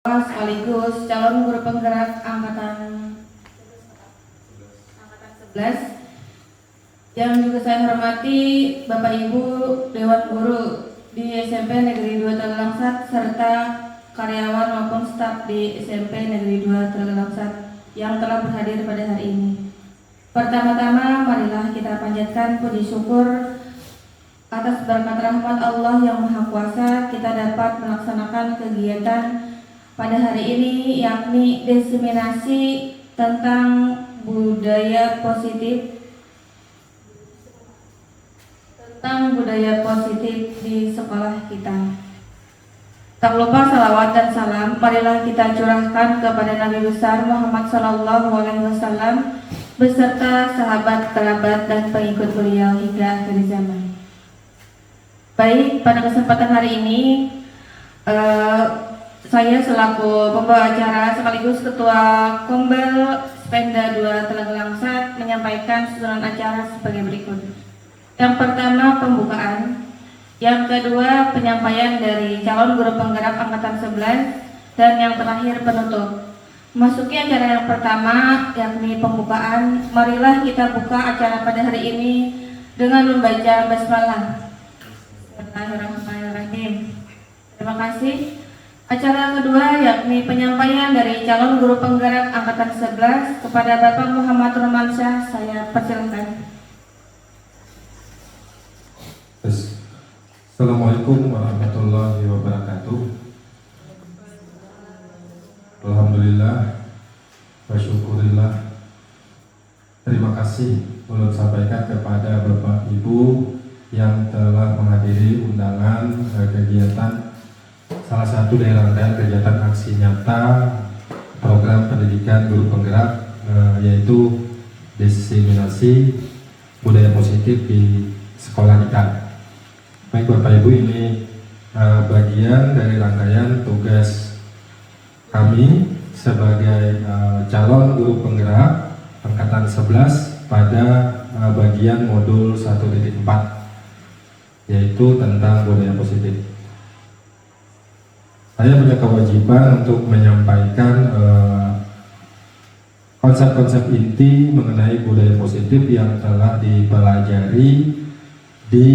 sekaligus calon guru penggerak angkatan 11 yang juga saya hormati Bapak Ibu Dewan Guru di SMP Negeri 2 Telelangsat serta karyawan maupun staf di SMP Negeri 2 Telelangsat yang telah berhadir pada hari ini. Pertama-tama marilah kita panjatkan puji syukur atas berkat rahmat Allah yang Maha Kuasa kita dapat melaksanakan kegiatan pada hari ini, yakni diseminasi tentang budaya positif di sekolah kita. Tak lupa salawat dan salam marilah kita curahkan kepada Nabi besar Muhammad SAW beserta sahabat, kerabat dan pengikut beliau hingga akhir zaman. Baik, pada kesempatan hari ini saya selaku pembawa acara sekaligus Ketua Kombel Spenda 2 Telelangsat menyampaikan susunan acara sebagai berikut. Yang pertama pembukaan, yang kedua penyampaian dari calon guru penggerak angkatan 11, dan yang terakhir penutup. Memasuki acara yang pertama yakni pembukaan, marilah kita buka acara pada hari ini dengan membaca basmalah. Bismillahirrahmanirrahim. Terima kasih. Acara kedua yakni penyampaian dari calon guru penggerak angkatan 11 kepada Bapak Muhammad Romansyah. Saya persilakan. Assalamualaikum warahmatullahi wabarakatuh. Alhamdulillah wa syukurillah. Terima kasih ulun sampaikan kepada Bapak Ibu yang telah menghadiri undangan kegiatan salah satu dari rangkaian kegiatan aksi nyata program pendidikan guru penggerak, yaitu diseminasi budaya positif di sekolah kita. Baik Bapak Ibu, ini bagian dari rangkaian tugas kami sebagai calon guru penggerak angkatan 11 pada bagian modul 1.4, yaitu tentang budaya positif. Saya punya kewajiban untuk menyampaikan konsep-konsep inti mengenai budaya positif yang telah dipelajari di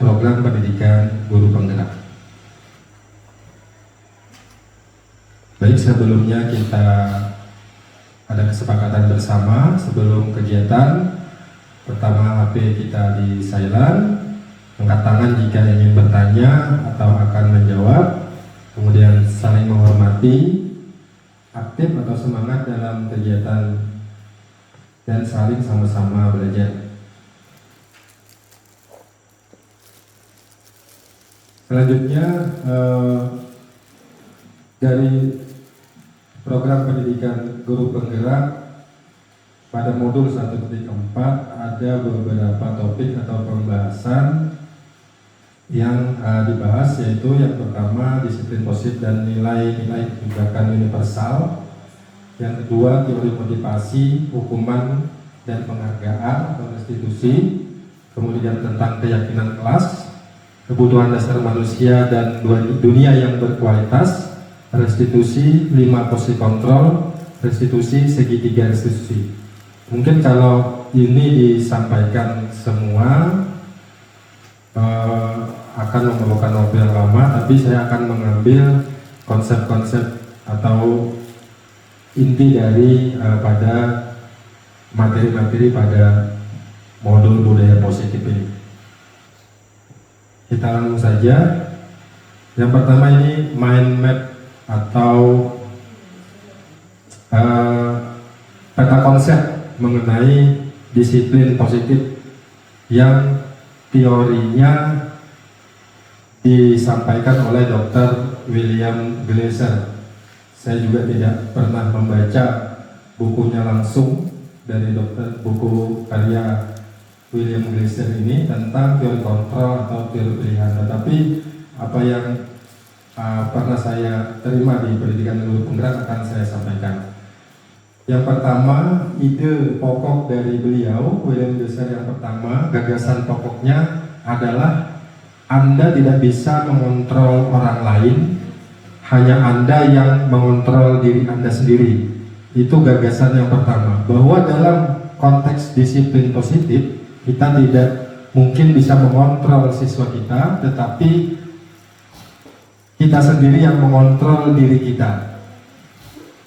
program pendidikan guru penggerak. Baik, sebelumnya kita ada kesepakatan bersama sebelum kegiatan. Pertama, HP kita di silent, angkat tangan jika ingin bertanya atau akan menjawab. Kemudian saling menghormati, aktif atau semangat dalam kegiatan, dan saling sama-sama belajar. Selanjutnya dari program pendidikan guru penggerak pada modul 1.4 ada beberapa topik atau pembahasan yang dibahas, yaitu yang pertama disiplin positif dan nilai-nilai kebijakan universal, yang kedua teori motivasi, hukuman dan penghargaan atau restitusi, kemudian tentang keyakinan kelas, kebutuhan dasar manusia dan dunia yang berkualitas, restitusi, 5 posisi kontrol, restitusi, segitiga restitusi. Mungkin kalau ini disampaikan semua akan memerlukan waktu yang lama, tapi saya akan mengambil konsep-konsep atau inti dari pada materi-materi pada modul budaya positif ini. Kita langsung saja. Yang pertama ini mind map atau peta konsep mengenai disiplin positif yang teorinya disampaikan oleh Dr. William Glasser. Saya juga tidak pernah membaca bukunya langsung dari buku karya William Glasser ini tentang teori kontrol atau teori pilihan. Tetapi apa yang pernah saya terima di pendidikan guru penggerak akan saya sampaikan. Yang pertama, ide pokok dari beliau, William Glasser, yang pertama, gagasan pokoknya adalah Anda tidak bisa mengontrol orang lain, hanya Anda yang mengontrol diri Anda sendiri. Itu gagasan yang pertama, bahwa dalam konteks disiplin positif kita tidak mungkin bisa mengontrol siswa kita, tetapi kita sendiri yang mengontrol diri kita.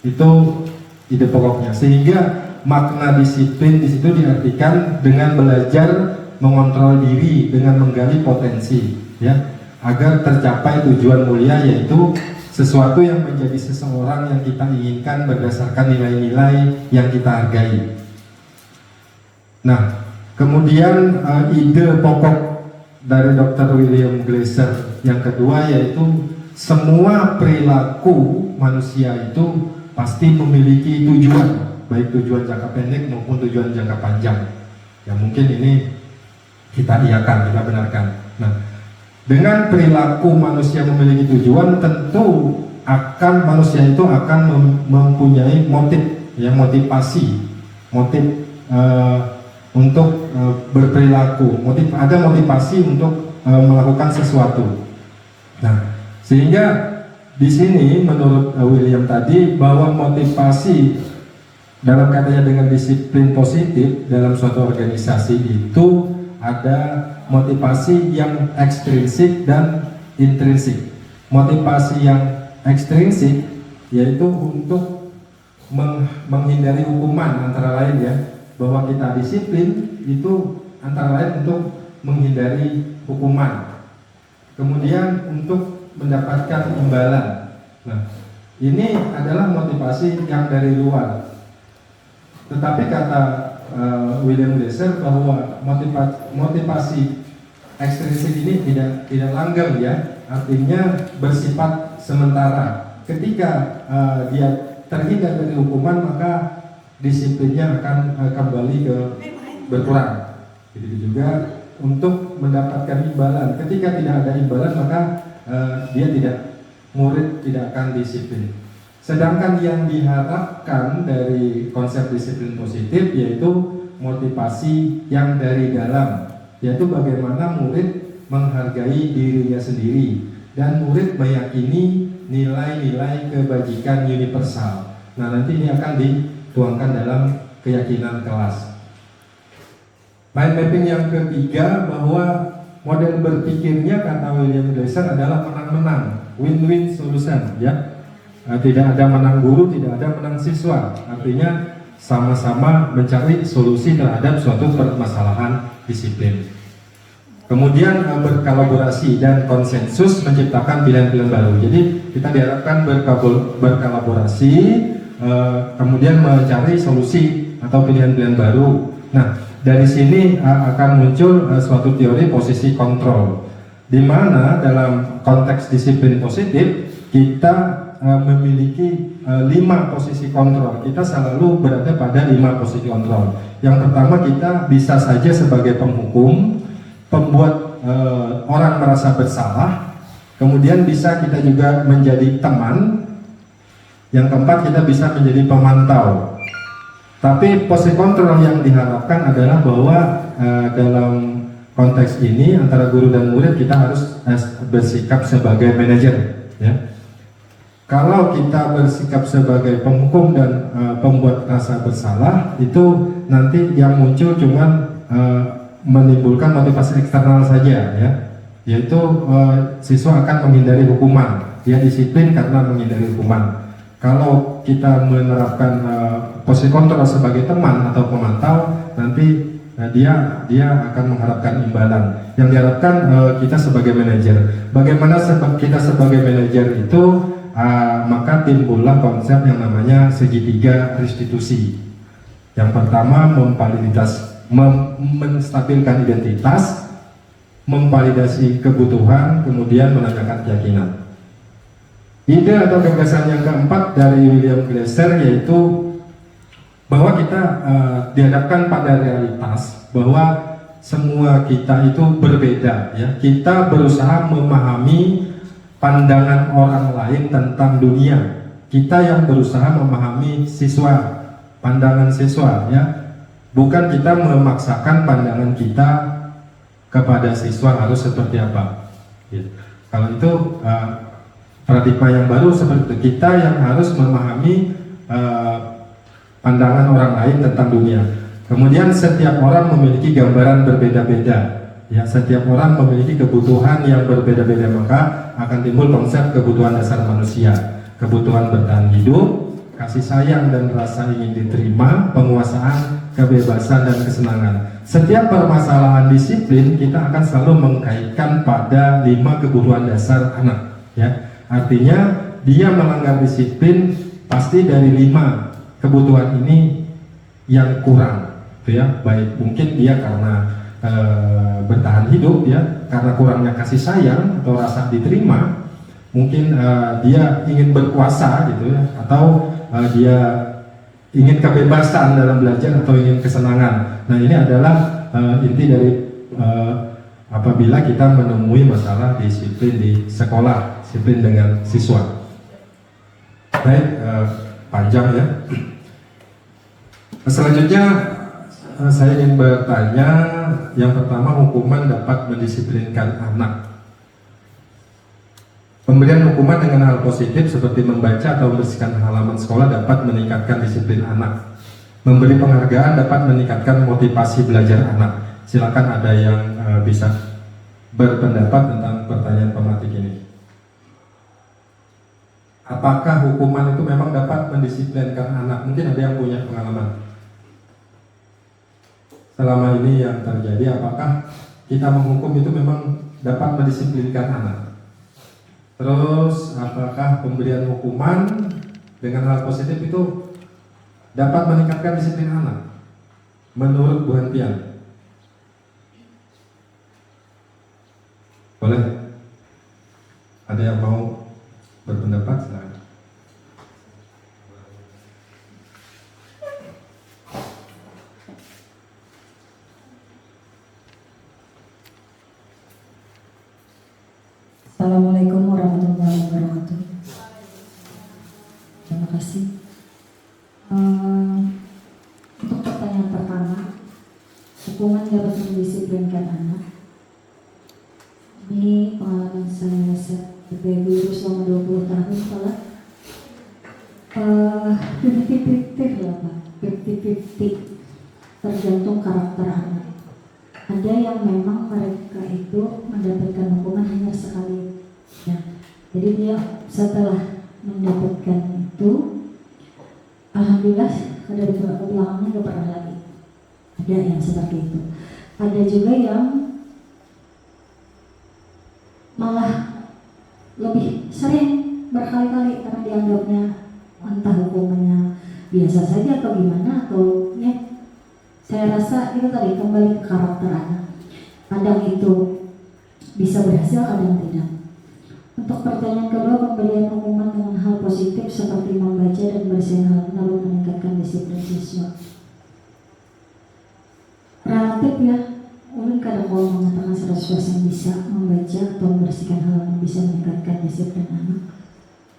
Itu ide pokoknya. Sehingga makna disiplin di situ diartikan dengan belajar mengontrol diri, dengan menggali potensi, ya, agar tercapai tujuan mulia, yaitu sesuatu yang menjadi seseorang yang kita inginkan berdasarkan nilai-nilai yang kita hargai. Nah, kemudian ide pokok dari Dr. William Glasser yang kedua yaitu semua perilaku manusia itu pasti memiliki tujuan, baik tujuan jangka pendek maupun tujuan jangka panjang. Ya mungkin ini kita iakan, kita benarkan. Nah, dengan perilaku manusia memiliki tujuan, tentu akan manusia itu akan mempunyai motif, ya, motivasi, motif untuk berperilaku, ada motivasi untuk melakukan sesuatu. Nah, sehingga di sini menurut William tadi bahwa motivasi dalam katanya dengan disiplin positif dalam suatu organisasi itu ada motivasi yang ekstrinsik dan intrinsik. Motivasi yang ekstrinsik yaitu untuk menghindari hukuman, antara lain ya, bahwa kita disiplin itu antara lain untuk menghindari hukuman. Kemudian untuk mendapatkan imbalan. Nah, ini adalah motivasi yang dari luar. Tetapi kata William Glasser bahwa motivasi ekstrinsik ini tidak langgeng, ya, artinya bersifat sementara. Ketika dia terhindar dari hukuman, maka disiplinnya akan kembali ke berkurang. Begitu juga untuk mendapatkan imbalan. Ketika tidak ada imbalan, maka murid tidak akan disiplin. Sedangkan yang diharapkan dari konsep disiplin positif yaitu motivasi yang dari dalam, yaitu bagaimana murid menghargai dirinya sendiri dan murid meyakini nilai-nilai kebajikan universal. Nah, nanti ini akan dituangkan dalam keyakinan kelas. Mind mapping yang ketiga bahwa model berpikirnya kata William Glasser adalah menang-menang, win-win solution, ya. Tidak ada menang guru, tidak ada menang siswa. Artinya sama-sama mencari solusi terhadap suatu permasalahan disiplin. Kemudian berkolaborasi dan konsensus menciptakan pilihan-pilihan baru. Jadi kita diharapkan berkolaborasi, kemudian mencari solusi atau pilihan-pilihan baru. Nah, dari sini akan muncul suatu teori posisi kontrol, di mana dalam konteks disiplin positif kita memiliki 5 posisi kontrol. Kita selalu berada pada 5 posisi kontrol. Yang pertama, kita bisa saja sebagai penghukum, pembuat orang merasa bersalah. Kemudian bisa kita juga menjadi teman. Yang keempat, kita bisa menjadi pemantau. Tapi posisi kontrol yang diharapkan adalah bahwa dalam konteks ini antara guru dan murid kita harus bersikap sebagai manajer, ya. Kalau kita bersikap sebagai penghukum dan pembuat rasa bersalah, itu nanti yang muncul cuman menimbulkan motivasi eksternal saja, ya, yaitu siswa akan menghindari hukuman. Dia disiplin karena menghindari hukuman. Kalau kita menerapkan posisi kontrol sebagai teman atau pemantau, nanti dia akan mengharapkan imbalan. Yang diharapkan kita sebagai manajer. Bagaimana kita sebagai manajer itu? Maka timbullah konsep yang namanya segitiga restitusi. Yang pertama, menstabilkan identitas, memvalidasi kebutuhan, kemudian menanyakan keyakinan. Ide atau gagasan yang keempat dari William Glasser yaitu bahwa kita dihadapkan pada realitas bahwa semua kita itu berbeda, ya. Kita berusaha memahami pandangan orang lain tentang dunia. Kita yang berusaha memahami siswa, pandangan siswa, ya. Bukan kita memaksakan pandangan kita kepada siswa harus seperti apa. Gitu. Kalau itu paradigma yang baru seperti itu. Kita yang harus memahami pandangan orang lain tentang dunia. Kemudian setiap orang memiliki gambaran berbeda-beda. Ya, setiap orang memiliki kebutuhan yang berbeda-beda, maka akan timbul konsep kebutuhan dasar manusia, kebutuhan bertahan hidup, kasih sayang dan rasa ingin diterima, penguasaan, kebebasan dan kesenangan. Setiap permasalahan disiplin kita akan selalu mengkaitkan pada 5 kebutuhan dasar anak. Ya, artinya dia melanggar disiplin pasti dari 5 kebutuhan ini yang kurang, ya. Baik mungkin dia karena bertahan hidup, ya, karena kurangnya kasih sayang atau rasa diterima, mungkin dia ingin berkuasa gitu ya, atau dia ingin kebebasan dalam belajar atau ingin kesenangan. Nah, ini adalah inti dari apabila kita menemui masalah disiplin di sekolah, disiplin dengan siswa. Baik, panjang ya. Selanjutnya saya ingin bertanya, yang pertama, hukuman dapat mendisiplinkan anak. Pemberian hukuman dengan hal positif seperti membaca atau membersihkan halaman sekolah dapat meningkatkan disiplin anak. Memberi penghargaan dapat meningkatkan motivasi belajar anak. Silakan ada yang bisa berpendapat tentang pertanyaan pematik ini. Apakah hukuman itu memang dapat mendisiplinkan anak? Mungkin ada yang punya pengalaman. Selama ini yang terjadi, apakah kita menghukum itu memang dapat mendisiplinkan anak? Terus, apakah pemberian hukuman dengan hal positif itu dapat meningkatkan disiplin anak? Menurut Bu Hantian, boleh? Ada yang mau berpendapat? Silakan. Assalamualaikum warahmatullahi wabarakatuh. Terima kasih. Untuk pertanyaan pertama, hukuman dapat mendisiplinkan anak. Ini pengalaman saya sebagai guru selama 20 tahun telah 50-50 lah Pak, 50-50 tergantung karakter anak. Ada yang memang mereka itu mendapatkan hukuman hanya sekali, ya. Jadi dia setelah mendapatkan itu, alhamdulillah dari belakangnya gak pernah lagi. Ada yang seperti itu. Ada juga yang malah lebih sering berkali-kali karena dianggapnya entah hukumannya biasa saja atau gimana, atau ya. Saya rasa itu tadi kembali ke karakter anak. Kadang itu bisa berhasil, kadang tidak. Untuk pertanyaan kedua, pemberian hukuman dengan hal positif seperti membaca dan bersihin halaman lalu meningkatkan disiplin siswa. Relatif ya, mungkin kadang kalau mengatakan 100% bisa membaca atau membersihkan halaman bisa meningkatkan disiplin anak.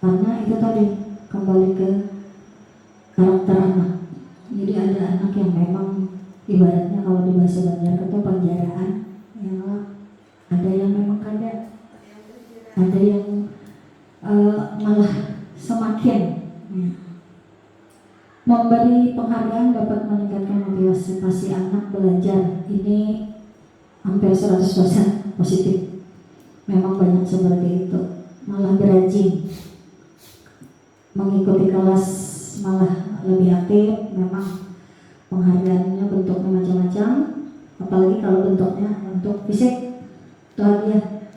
Karena itu tadi kembali ke karakter anak. Jadi ada anak yang memang ibaratnya kalau di bahasa Banjar itu penjaraan, ya, ada yang memang ada yang malah semakin ya. Memberi penghargaan dapat meningkatkan motivasi anak belajar. Ini hampir 100% positif. Memang banyak seperti itu, malah berajin mengikuti kelas, malah lebih aktif. Memang penghargaannya bentuknya macam-macam, apalagi kalau bentuknya untuk fisik itu hadiah.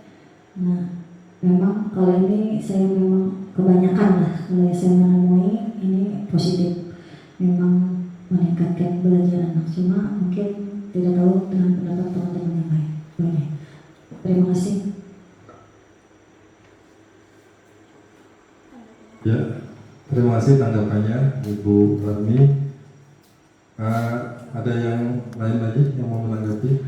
Nah, memang kalau ini saya memang kebanyakan lah kalau saya menemui ini positif, memang meningkatkan belajar anak. Cuma mungkin tidak tahu dengan pendapat teman-teman yang lain. Boleh. Terima kasih. Ya, terima kasih tanggapannya Ibu Rani. Ada yang lain lagi yang mau menanggapi?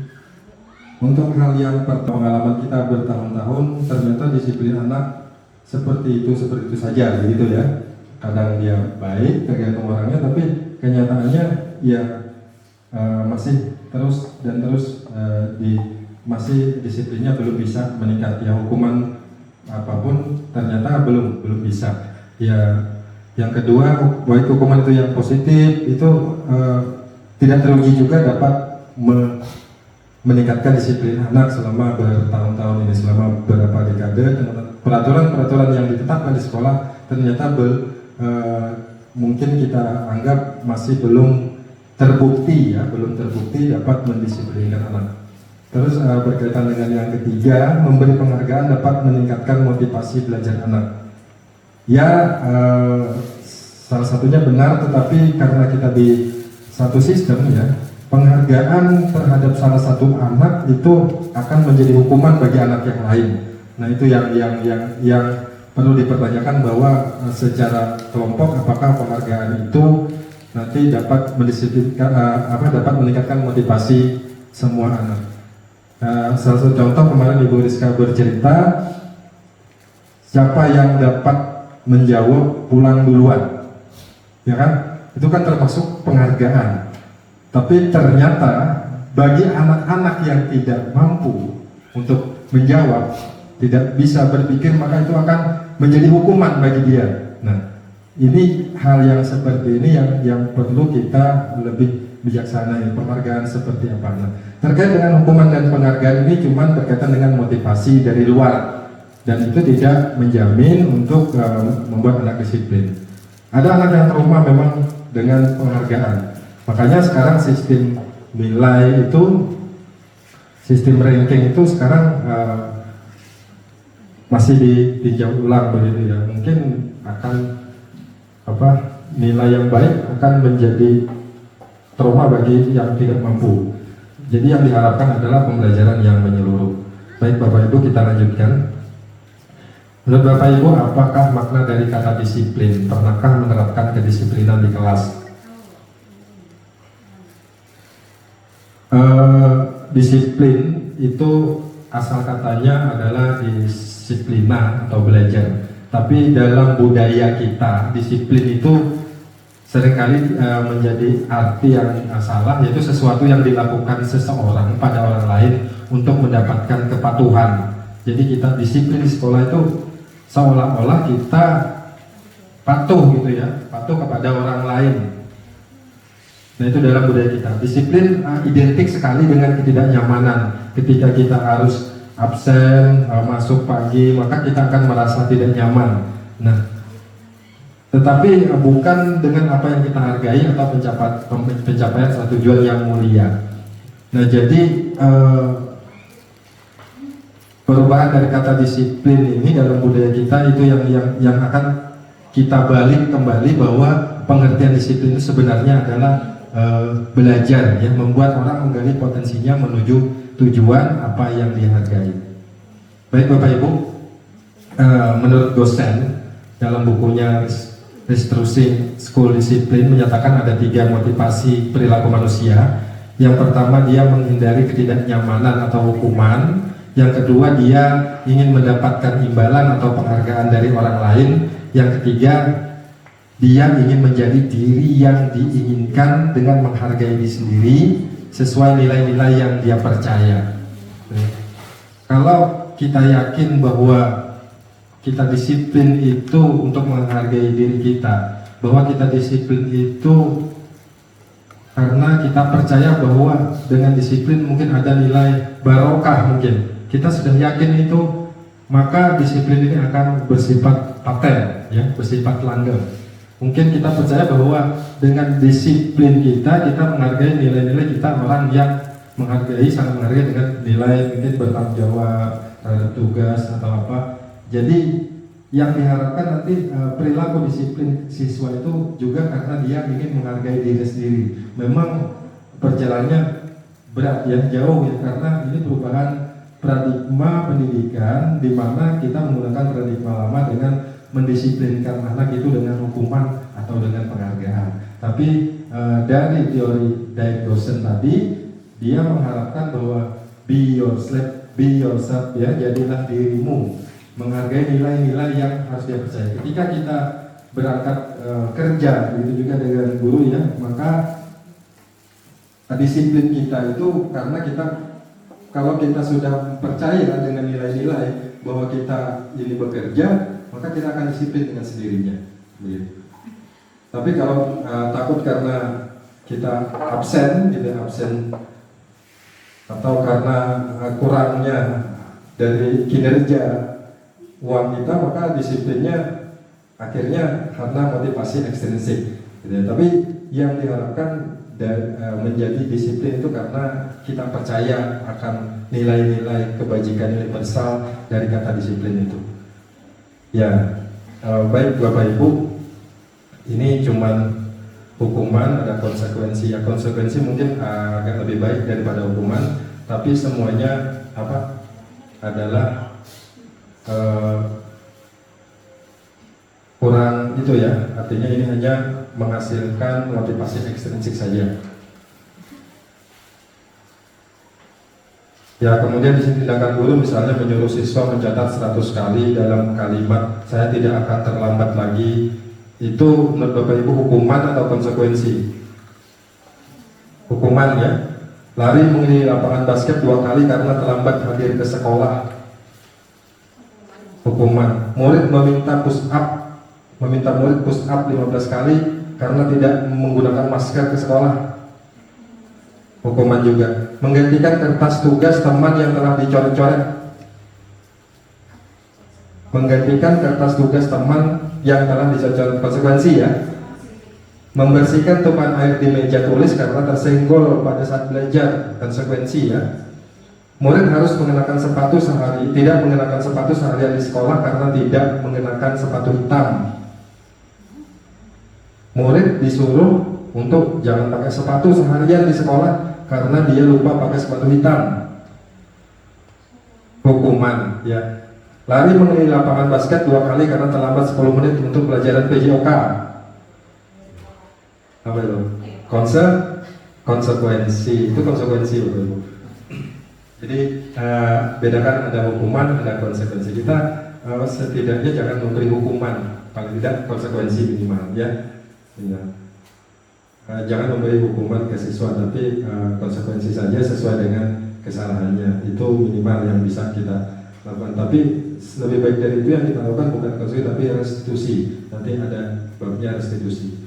Untuk hal yang pengalaman kita bertahun-tahun, ternyata disiplin anak seperti itu saja, begitu ya. Kadang dia baik tergantung orangnya, tapi kenyataannya ya masih terus masih disiplinnya belum bisa meningkat. Ya, hukuman apapun ternyata belum bisa. Ya, yang kedua, baik hukuman itu yang positif itu tidak teruji juga dapat meningkatkan disiplin anak selama bertahun-tahun ini, selama beberapa dekade. Peraturan-peraturan yang ditetapkan di sekolah ternyata mungkin kita anggap masih belum terbukti dapat mendisiplinkan anak. Terus berkaitan dengan yang ketiga, memberi penghargaan dapat meningkatkan motivasi belajar anak. Ya, salah satunya benar, tetapi karena kita di satu sistem ya, penghargaan terhadap salah satu anak itu akan menjadi hukuman bagi anak yang lain. Nah, itu yang perlu dipertanyakan, bahwa secara kelompok apakah penghargaan itu nanti dapat mendisiplinkan dapat meningkatkan motivasi semua anak. Salah satu contoh, kemarin Ibu Rizka bercerita, siapa yang dapat menjawab pulang duluan, ya kan? Itu kan termasuk penghargaan. Tapi ternyata bagi anak-anak yang tidak mampu untuk menjawab, tidak bisa berpikir, maka itu akan menjadi hukuman bagi dia. Nah, ini hal yang seperti ini yang perlu kita lebih bijaksana, ya, penghargaan seperti apa. Nah, terkait dengan hukuman dan penghargaan ini cuma berkaitan dengan motivasi dari luar, dan itu tidak menjamin untuk membuat anak disiplin. Ada anak yang trauma memang dengan penghargaan. Makanya sekarang sistem nilai itu, sistem ranking itu sekarang masih ditinjau ulang begitu ya. Mungkin akan nilai yang baik akan menjadi trauma bagi yang tidak mampu. Jadi yang diharapkan adalah pembelajaran yang menyeluruh. Baik Bapak Ibu, kita lanjutkan. Menurut Bapak Ibu, apakah makna dari kata disiplin? Pernahkah menerapkan kedisiplinan di kelas? Disiplin itu asal katanya adalah disiplina atau belajar. Tapi dalam budaya kita, disiplin itu seringkali menjadi arti yang salah, yaitu sesuatu yang dilakukan seseorang pada orang lain untuk mendapatkan kepatuhan. Jadi kita disiplin di sekolah itu seolah-olah kita patuh gitu ya, patuh kepada orang lain. Nah, itu dalam budaya kita. Disiplin identik sekali dengan ketidaknyamanan. Ketika kita harus absen, masuk pagi, maka kita akan merasa tidak nyaman. Nah, tetapi bukan dengan apa yang kita hargai atau pencapaian suatu tujuan yang mulia. Nah, jadi perubahan dari kata disiplin ini dalam budaya kita itu yang akan kita balik kembali, bahwa pengertian disiplin itu sebenarnya adalah belajar, ya, membuat orang menggali potensinya menuju tujuan apa yang dihargai. Baik Bapak Ibu, menurut dosen dalam bukunya Restructuring School Discipline menyatakan ada 3 motivasi perilaku manusia. Yang pertama, dia menghindari ketidaknyamanan atau hukuman. Yang kedua, dia ingin mendapatkan imbalan atau penghargaan dari orang lain. Yang ketiga, dia ingin menjadi diri yang diinginkan dengan menghargai diri sendiri sesuai nilai-nilai yang dia percaya. Kalau kita yakin bahwa kita disiplin itu untuk menghargai diri kita, bahwa kita disiplin itu karena kita percaya bahwa dengan disiplin mungkin ada nilai barokah, mungkin kita sudah yakin itu, maka disiplin ini akan bersifat paten, ya, bersifat langgeng. Mungkin kita percaya bahwa dengan disiplin kita menghargai nilai-nilai kita, orang yang menghargai, sangat menghargai dengan nilai mungkin bertanggung jawab terhadap tugas atau apa. Jadi yang diharapkan nanti perilaku disiplin siswa itu juga karena dia ingin menghargai diri sendiri. Memang perjalanannya berat, ya, jauh, ya, karena ini perubahan paradigma pendidikan di mana kita menggunakan paradigma lama dengan mendisiplinkan anak itu dengan hukuman atau dengan penghargaan. Tapi dari teori Dave Dawson tadi, dia mengharapkan bahwa be yourself, ya, jadilah dirimu, menghargai nilai-nilai yang harus dia percaya. Ketika kita berangkat kerja, begitu juga dengan guru, ya, maka disiplin kita itu karena kita, kalau kita sudah percaya dengan nilai-nilai, bahwa kita ini bekerja, maka kita akan disiplin dengan sendirinya. Begitu. Tapi kalau takut karena kita absen, gitu, absen atau karena kurangnya dari kinerja uang kita, maka disiplinnya akhirnya karena motivasi ekstrinsik. Gitu ya. Tapi yang diharapkan menjadi disiplin itu karena kita percaya akan nilai-nilai kebajikan universal dari kata disiplin itu. Ya, baik Bapak Ibu, ini cuman hukuman, ada konsekuensi. Ya, konsekuensi mungkin agak lebih baik daripada hukuman, tapi semuanya adalah kurang itu ya. Artinya ini hanya menghasilkan motivasi ekstrinsik saja. Ya, kemudian di sini tindakan guru misalnya menyuruh siswa mencatat 100 kali dalam kalimat saya tidak akan terlambat lagi. Itu menurut Bapak Ibu hukuman atau konsekuensi? Hukuman ya. Lari mengelilingi lapangan basket 2 kali karena terlambat hadir ke sekolah. Hukuman. Murid meminta murid push up 15 kali karena tidak menggunakan masker ke sekolah. Hukuman juga. Menggantikan kertas tugas teman yang telah dicoret-coret. Menggantikan kertas tugas teman yang telah dicoret. Konsekuensi ya. Membersihkan tumpahan air di meja tulis karena tersenggol pada saat belajar. Konsekuensi ya. Murid harus mengenakan sepatu tidak mengenakan sepatu seharian di sekolah karena tidak mengenakan sepatu hitam. Murid disuruh untuk jangan pakai sepatu seharian di sekolah karena dia lupa pakai sepatu hitam. Hukuman ya. Lari mengelilingi lapangan basket 2 kali karena terlambat 10 menit untuk pelajaran PJOK. Apa itu? Konsekuensi. Itu konsekuensi Bapak Ibu. Jadi bedakan ada hukuman, ada konsekuensi. Kita setidaknya jangan memberi hukuman, paling tidak konsekuensi minimal ya. Jangan memberi hukuman ke siswa, tapi konsekuensi saja sesuai dengan kesalahannya. Itu minimal yang bisa kita lakukan. Tapi lebih baik dari itu yang kita lakukan bukan konsekuensi tapi restitusi. Nanti ada babnya restitusi.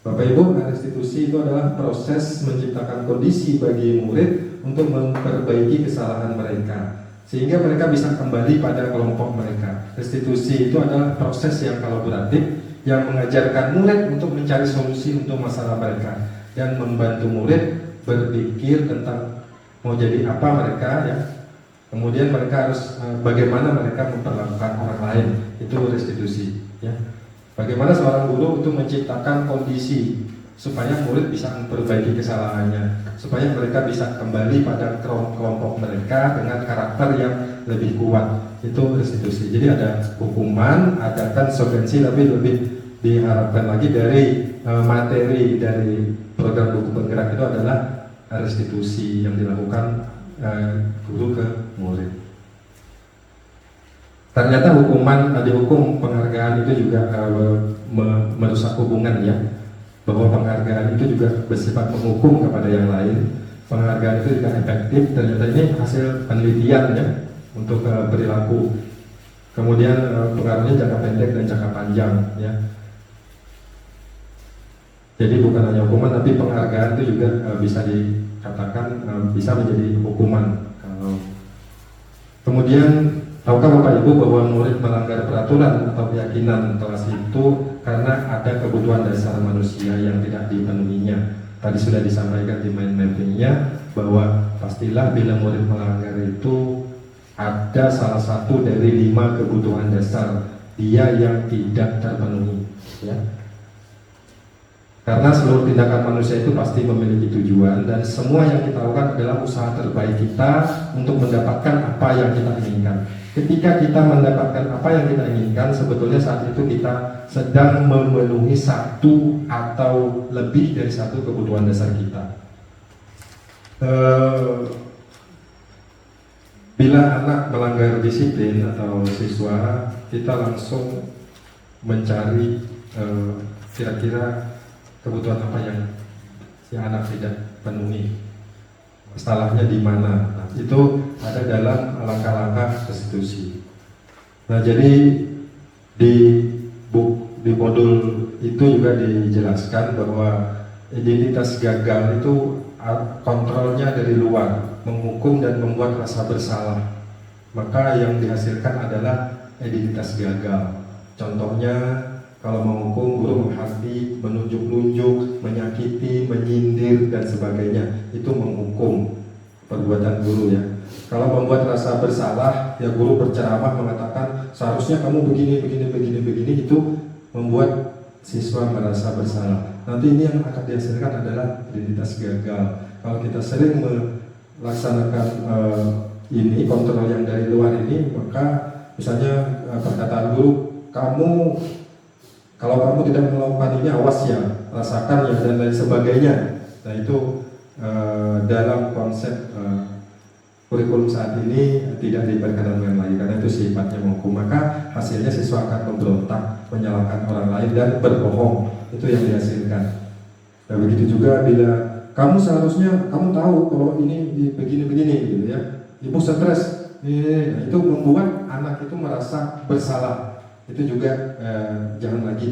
Bapak Ibu, restitusi itu adalah proses menciptakan kondisi bagi murid untuk memperbaiki kesalahan mereka sehingga mereka bisa kembali pada kelompok mereka. Restitusi itu adalah proses yang kolaboratif yang mengajarkan murid untuk mencari solusi untuk masalah mereka dan membantu murid berpikir tentang mau jadi apa mereka ya. Kemudian mereka harus bagaimana mereka memperlakukan orang lain, itu restitusi ya. Bagaimana seorang guru untuk menciptakan kondisi supaya murid bisa memperbaiki kesalahannya, supaya mereka bisa kembali pada kelompok mereka dengan karakter yang lebih kuat. Itu restitusi. Jadi ada hukuman, ada konsekuensi, tapi lebih diharapkan lagi dari materi dari program buku penggerak itu adalah restitusi yang dilakukan guru ke murid. Ternyata hukuman dihukum penghargaan itu juga merusak hubungan ya, bahwa penghargaan itu juga bersifat menghukum kepada yang lain. Penghargaan itu tidak efektif. Ternyata ini hasil penelitian ya untuk perilaku. Kemudian pengaruhnya jangka pendek dan jangka panjang ya. Jadi bukan hanya hukuman tapi penghargaan itu juga bisa dikatakan bisa menjadi hukuman. Kemudian tahukah Bapak Ibu bahwa murid melanggar peraturan atau keyakinan kelas itu karena ada kebutuhan dasar manusia yang tidak dipenuhinya. Tadi sudah disampaikan di mind mappingnya bahwa pastilah bila murid melanggar itu ada salah satu dari 5 kebutuhan dasar dia yang tidak terpenuhi ya. Karena seluruh tindakan manusia itu pasti memiliki tujuan dan semua yang kita lakukan adalah usaha terbaik kita untuk mendapatkan apa yang kita inginkan. Ketika kita mendapatkan apa yang kita inginkan, sebetulnya saat itu kita sedang memenuhi satu atau lebih dari satu kebutuhan dasar kita. Bila anak melanggar disiplin atau siswa, kita langsung mencari kira-kira kebutuhan apa yang si anak tidak penuhi, salahnya di mana. Nah, itu ada dalam langkah-langkah restitusi. Nah, jadi di di modul itu juga dijelaskan bahwa identitas gagal itu kontrolnya dari luar, menghukum dan membuat rasa bersalah. Maka yang dihasilkan adalah identitas gagal. Contohnya, kalau menghukum, guru menghakimi, menunjuk-nunjuk, menyakiti, menyindir, dan sebagainya. Itu menghukum, perbuatan guru ya. Kalau membuat rasa bersalah, ya guru berceramah mengatakan seharusnya kamu begini, itu membuat siswa merasa bersalah. Nanti ini yang akan dihasilkan adalah identitas gagal. Kalau kita sering melaksanakan ini, kontrol yang dari luar ini, maka misalnya perkataan guru, kalau kamu tidak melakukan ini, awas ya, rasakan ya, dan lain sebagainya. Nah itu dalam konsep kurikulum saat ini tidak diperkenankan lagi, karena itu sifatnya menghukum. Maka hasilnya siswa akan memberontak, menyalahkan orang lain, dan berbohong. Itu yang dihasilkan. Nah begitu juga bila kamu seharusnya kamu tahu kalau ini begini gitu ya, ibu stres, nah, itu membuat anak itu merasa bersalah. Itu juga jangan lagi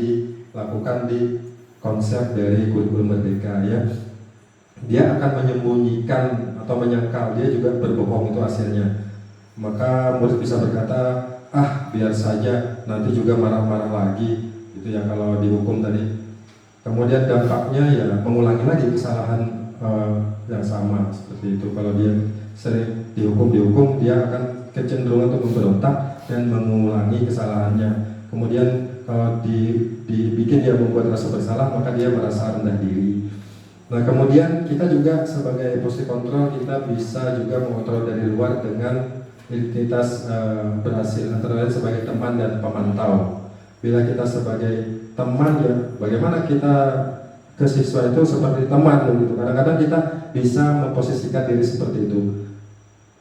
dilakukan di konsep dari kurikulum merdeka ya. Dia akan menyembunyikan atau menyangkal, dia juga berbohong, itu hasilnya. Maka murid bisa berkata, biar saja, nanti juga marah-marah lagi, gitu ya kalau dihukum tadi. Kemudian dampaknya ya mengulangi lagi kesalahan yang sama seperti itu. Kalau dia sering dihukum, dia akan kecenderungan untuk memberontak dan mengulangi kesalahannya. Kemudian kalau dibikin dia membuat rasa bersalah, maka dia merasa rendah diri. Nah kemudian kita juga sebagai posisi kontrol, kita bisa juga mengontrol dari luar dengan identitas berhasil, antara lain sebagai teman dan pemantau. Bila kita sebagai teman ya, bagaimana kita ke siswa itu seperti teman begitu. Kadang-kadang kita bisa memposisikan diri seperti itu.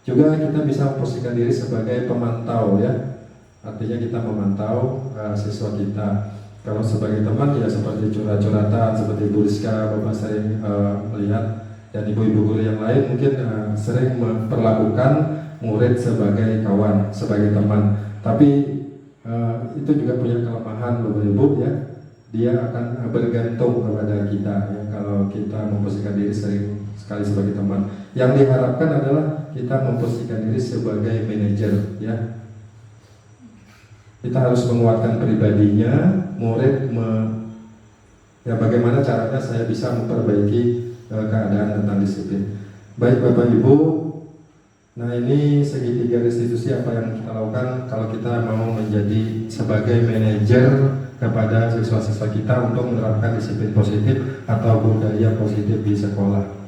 Juga kita bisa memposisikan diri sebagai pemantau ya. Artinya kita memantau siswa kita. Kalau sebagai teman ya seperti curhat-curhatan, seperti Bu Rizka, Bapak sering melihat, dan ibu-ibu guru yang lain mungkin sering memperlakukan murid sebagai kawan, sebagai teman. Tapi itu juga punya kelemahan Bapak Ibu ya. Dia akan bergantung kepada kita ya, kalau kita memposisikan diri sering sekali sebagai teman. Yang diharapkan adalah kita memposisikan diri sebagai manajer ya. Kita harus menguatkan pribadinya, murid ya bagaimana caranya saya bisa memperbaiki keadaan tentang disiplin. Baik Bapak Ibu, nah ini segitiga restitusi apa yang kita lakukan kalau kita mau menjadi sebagai manajer kepada siswa-siswa kita untuk menerapkan disiplin positif atau budaya positif di sekolah.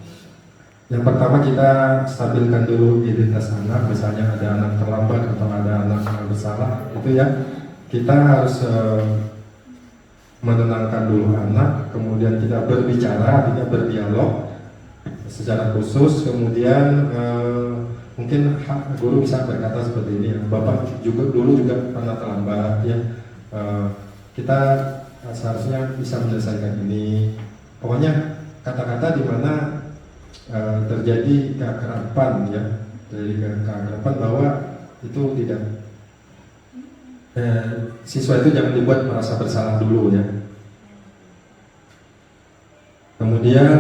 Yang pertama kita stabilkan dulu identitas anak, misalnya ada anak terlambat atau ada anak bersalah, itu ya kita harus menenangkan dulu anak, kemudian kita berbicara, artinya berdialog secara khusus, kemudian mungkin guru bisa berkata seperti ini, Bapak juga dulu juga pernah terlambat ya, kita seharusnya bisa menyelesaikan ini. Pokoknya kata-kata di mana terjadi keakraban ya, dari keakraban bahwa itu tidak siswa itu jangan dibuat merasa bersalah dulu ya. Kemudian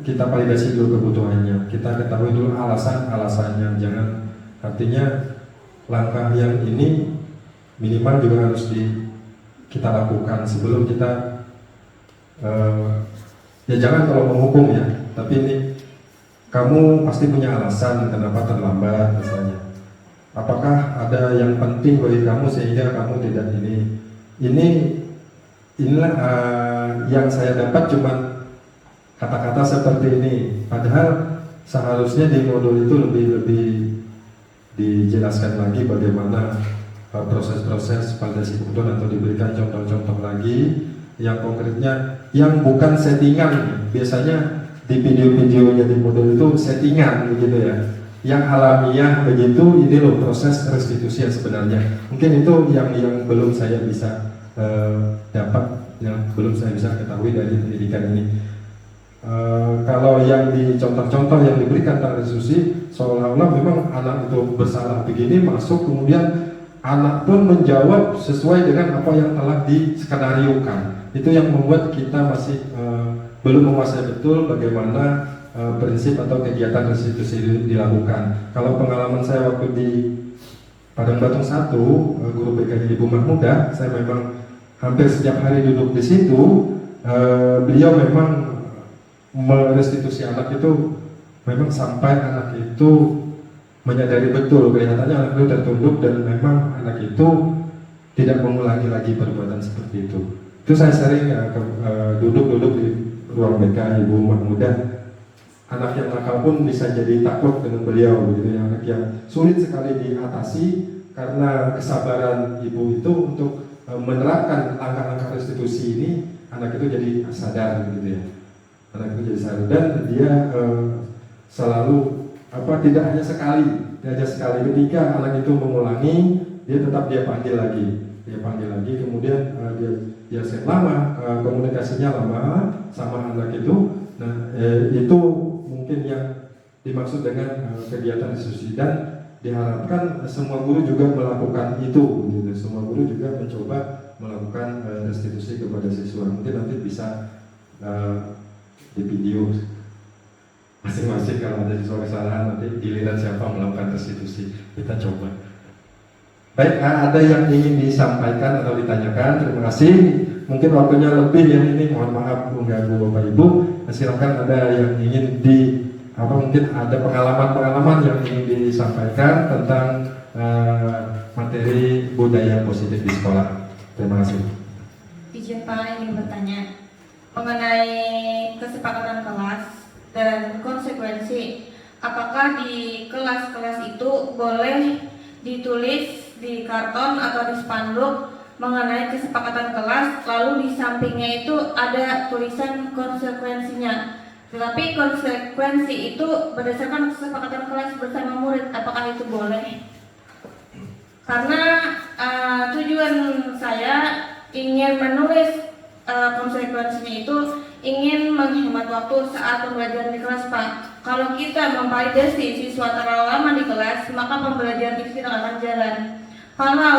kita validasi dulu kebutuhannya, kita ketahui dulu alasan-alasannya. Jangan, artinya langkah yang ini minimal juga harus kita lakukan sebelum kita ya jangan kalau menghukum ya, tapi ini kamu pasti punya alasan kenapa terlambat misalnya. Apakah ada yang penting bagi kamu sehingga kamu tidak inilah yang saya dapat cuma kata-kata seperti ini. Padahal seharusnya di modul itu lebih dijelaskan lagi bagaimana proses-proses validasi kebutuhan, atau diberikan contoh-contoh lagi yang konkretnya, yang bukan settingan. Biasanya di video-videonya di modul itu settingan begitu ya. Yang alamiah begitu, ini loh proses restitusi yang sebenarnya. Mungkin itu yang belum saya bisa dapat, yang belum saya bisa ketahui dari pendidikan ini. Kalau yang di contoh-contoh yang diberikan tentang restitusi, seolah-olah memang anak itu bersalah begini, masuk kemudian anak pun menjawab sesuai dengan apa yang telah diskenariokan. Itu yang membuat kita masih belum menguasai betul bagaimana prinsip atau kegiatan restitusi dilakukan. Kalau pengalaman saya waktu di Padang Batung 1, guru BK Ibu Mahmudah, saya memang hampir setiap hari duduk di situ. Beliau memang merestitusi anak itu memang sampai anak itu menyadari betul, kelihatannya anak itu tertunduk dan memang anak itu tidak mengulangi lagi perbuatan seperti itu. Itu saya sering duduk-duduk di ruang BK Ibu Mahmudah. Anak yang nakal pun bisa jadi takut dengan beliau, begitu ya. Anak yang sulit sekali diatasi karena kesabaran ibu itu untuk menerapkan langkah-langkah restitusi ini, anak itu jadi sadar, begitu ya. Anak itu jadi sadar dan dia selalu tidak hanya sekali, ketika anak itu mengulangi, dia panggil lagi, kemudian dia set lama, komunikasinya lama sama anak itu. Nah, itu mungkin yang dimaksud dengan kegiatan restitusi, dan diharapkan semua guru juga melakukan itu, gitu. Semua guru juga mencoba melakukan restitusi kepada siswa. Mungkin nanti bisa di video masing-masing kalau ada siswa kesalahan, nanti giliran siapa melakukan restitusi, kita coba. Baik, ada yang ingin disampaikan atau ditanyakan? Terima kasih. Mungkin waktunya lebih yang ini, mohon maaf mengganggu Bapak Ibu. Silakan ada yang ingin mungkin ada pengalaman-pengalaman yang ingin disampaikan tentang materi budaya positif di sekolah. Terima kasih. Izin Pak ingin bertanya mengenai kesepakatan kelas dan konsekuensi. Apakah di kelas-kelas itu boleh ditulis di karton atau di spanduk mengenai kesepakatan kelas, lalu di sampingnya itu ada tulisan konsekuensinya? Tetapi konsekuensi itu berdasarkan kesepakatan kelas bersama murid, apakah itu boleh? Karena tujuan saya ingin menulis konsekuensinya itu ingin menghemat waktu saat pembelajaran di kelas, Pak. Kalau kita memvalidasi siswa terlalu lama di kelas, maka pembelajaran itu tidak akan jalan. Kalau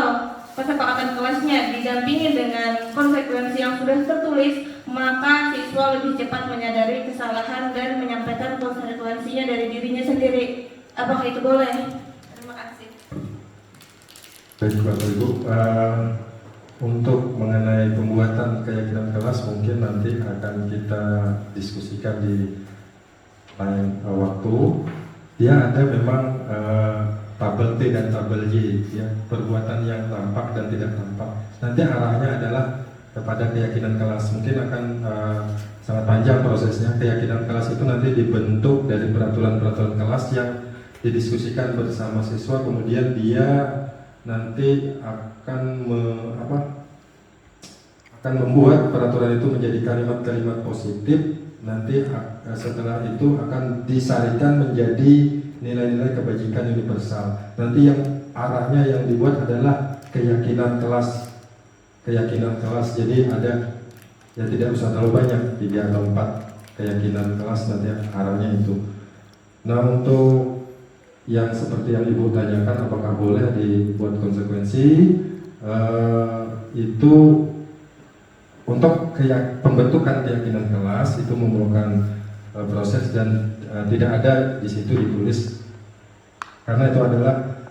kesepakatan kelasnya didampingi dengan konsekuensi yang sudah tertulis, maka siswa lebih cepat menyadari kesalahan dan menyampaikan konsekuensinya dari dirinya sendiri. Apakah itu boleh? Terima kasih. Baik Bapak Ibu, untuk mengenai pembuatan keyakinan kelas mungkin nanti akan kita diskusikan di lain waktu. Dia ada memang tabel T dan tabel Y, ya, perbuatan yang tampak dan tidak tampak. Nanti arahnya adalah kepada keyakinan kelas. Mungkin akan sangat panjang prosesnya. Keyakinan kelas itu nanti dibentuk dari peraturan-peraturan kelas yang didiskusikan bersama siswa, kemudian dia nanti akan membuat peraturan itu menjadi kalimat-kalimat positif. Nanti setelah itu akan disarikan menjadi nilai-nilai kebajikan universal. Nanti yang arahnya yang dibuat adalah keyakinan kelas. Keyakinan kelas, jadi ada, ya tidak usah terlalu banyak, 3 atau 4 keyakinan kelas, nanti arahnya itu. Nah, untuk yang seperti yang Ibu tanyakan, apakah boleh dibuat konsekuensi, itu untuk pembentukan keyakinan kelas itu memerlukan proses dan tidak ada di situ ditulis, karena itu adalah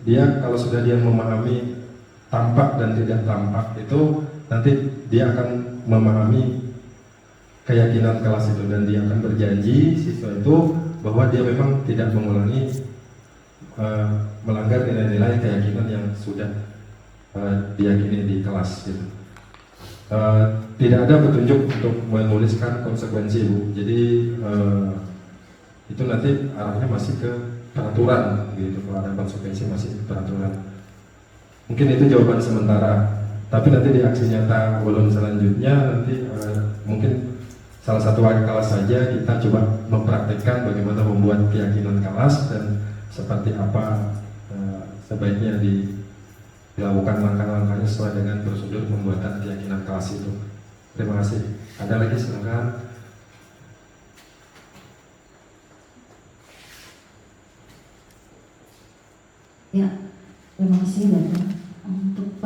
dia kalau sudah dia memahami tampak dan tidak tampak, itu nanti dia akan memahami keyakinan kelas itu dan dia akan berjanji siswa itu bahwa dia memang tidak mengulangi melanggar nilai-nilai keyakinan yang sudah diyakini di kelas gitu. Tidak ada petunjuk untuk menuliskan konsekuensi, Bu. Jadi itu nanti arahnya masih ke peraturan gitu. Kalau ada konsekuensi masih ke peraturan. Mungkin itu jawaban sementara. Tapi nanti di aksi nyata ulun selanjutnya nanti mungkin salah satu wali kelas saja kita coba mempraktekkan bagaimana membuat keyakinan kelas dan seperti apa sebaiknya dilakukan langkah-langkahnya sesuai dengan prosedur pembuatan keyakinan kelas itu. Terima kasih. Ada lagi, silakan. Ya, terima kasih Bapak.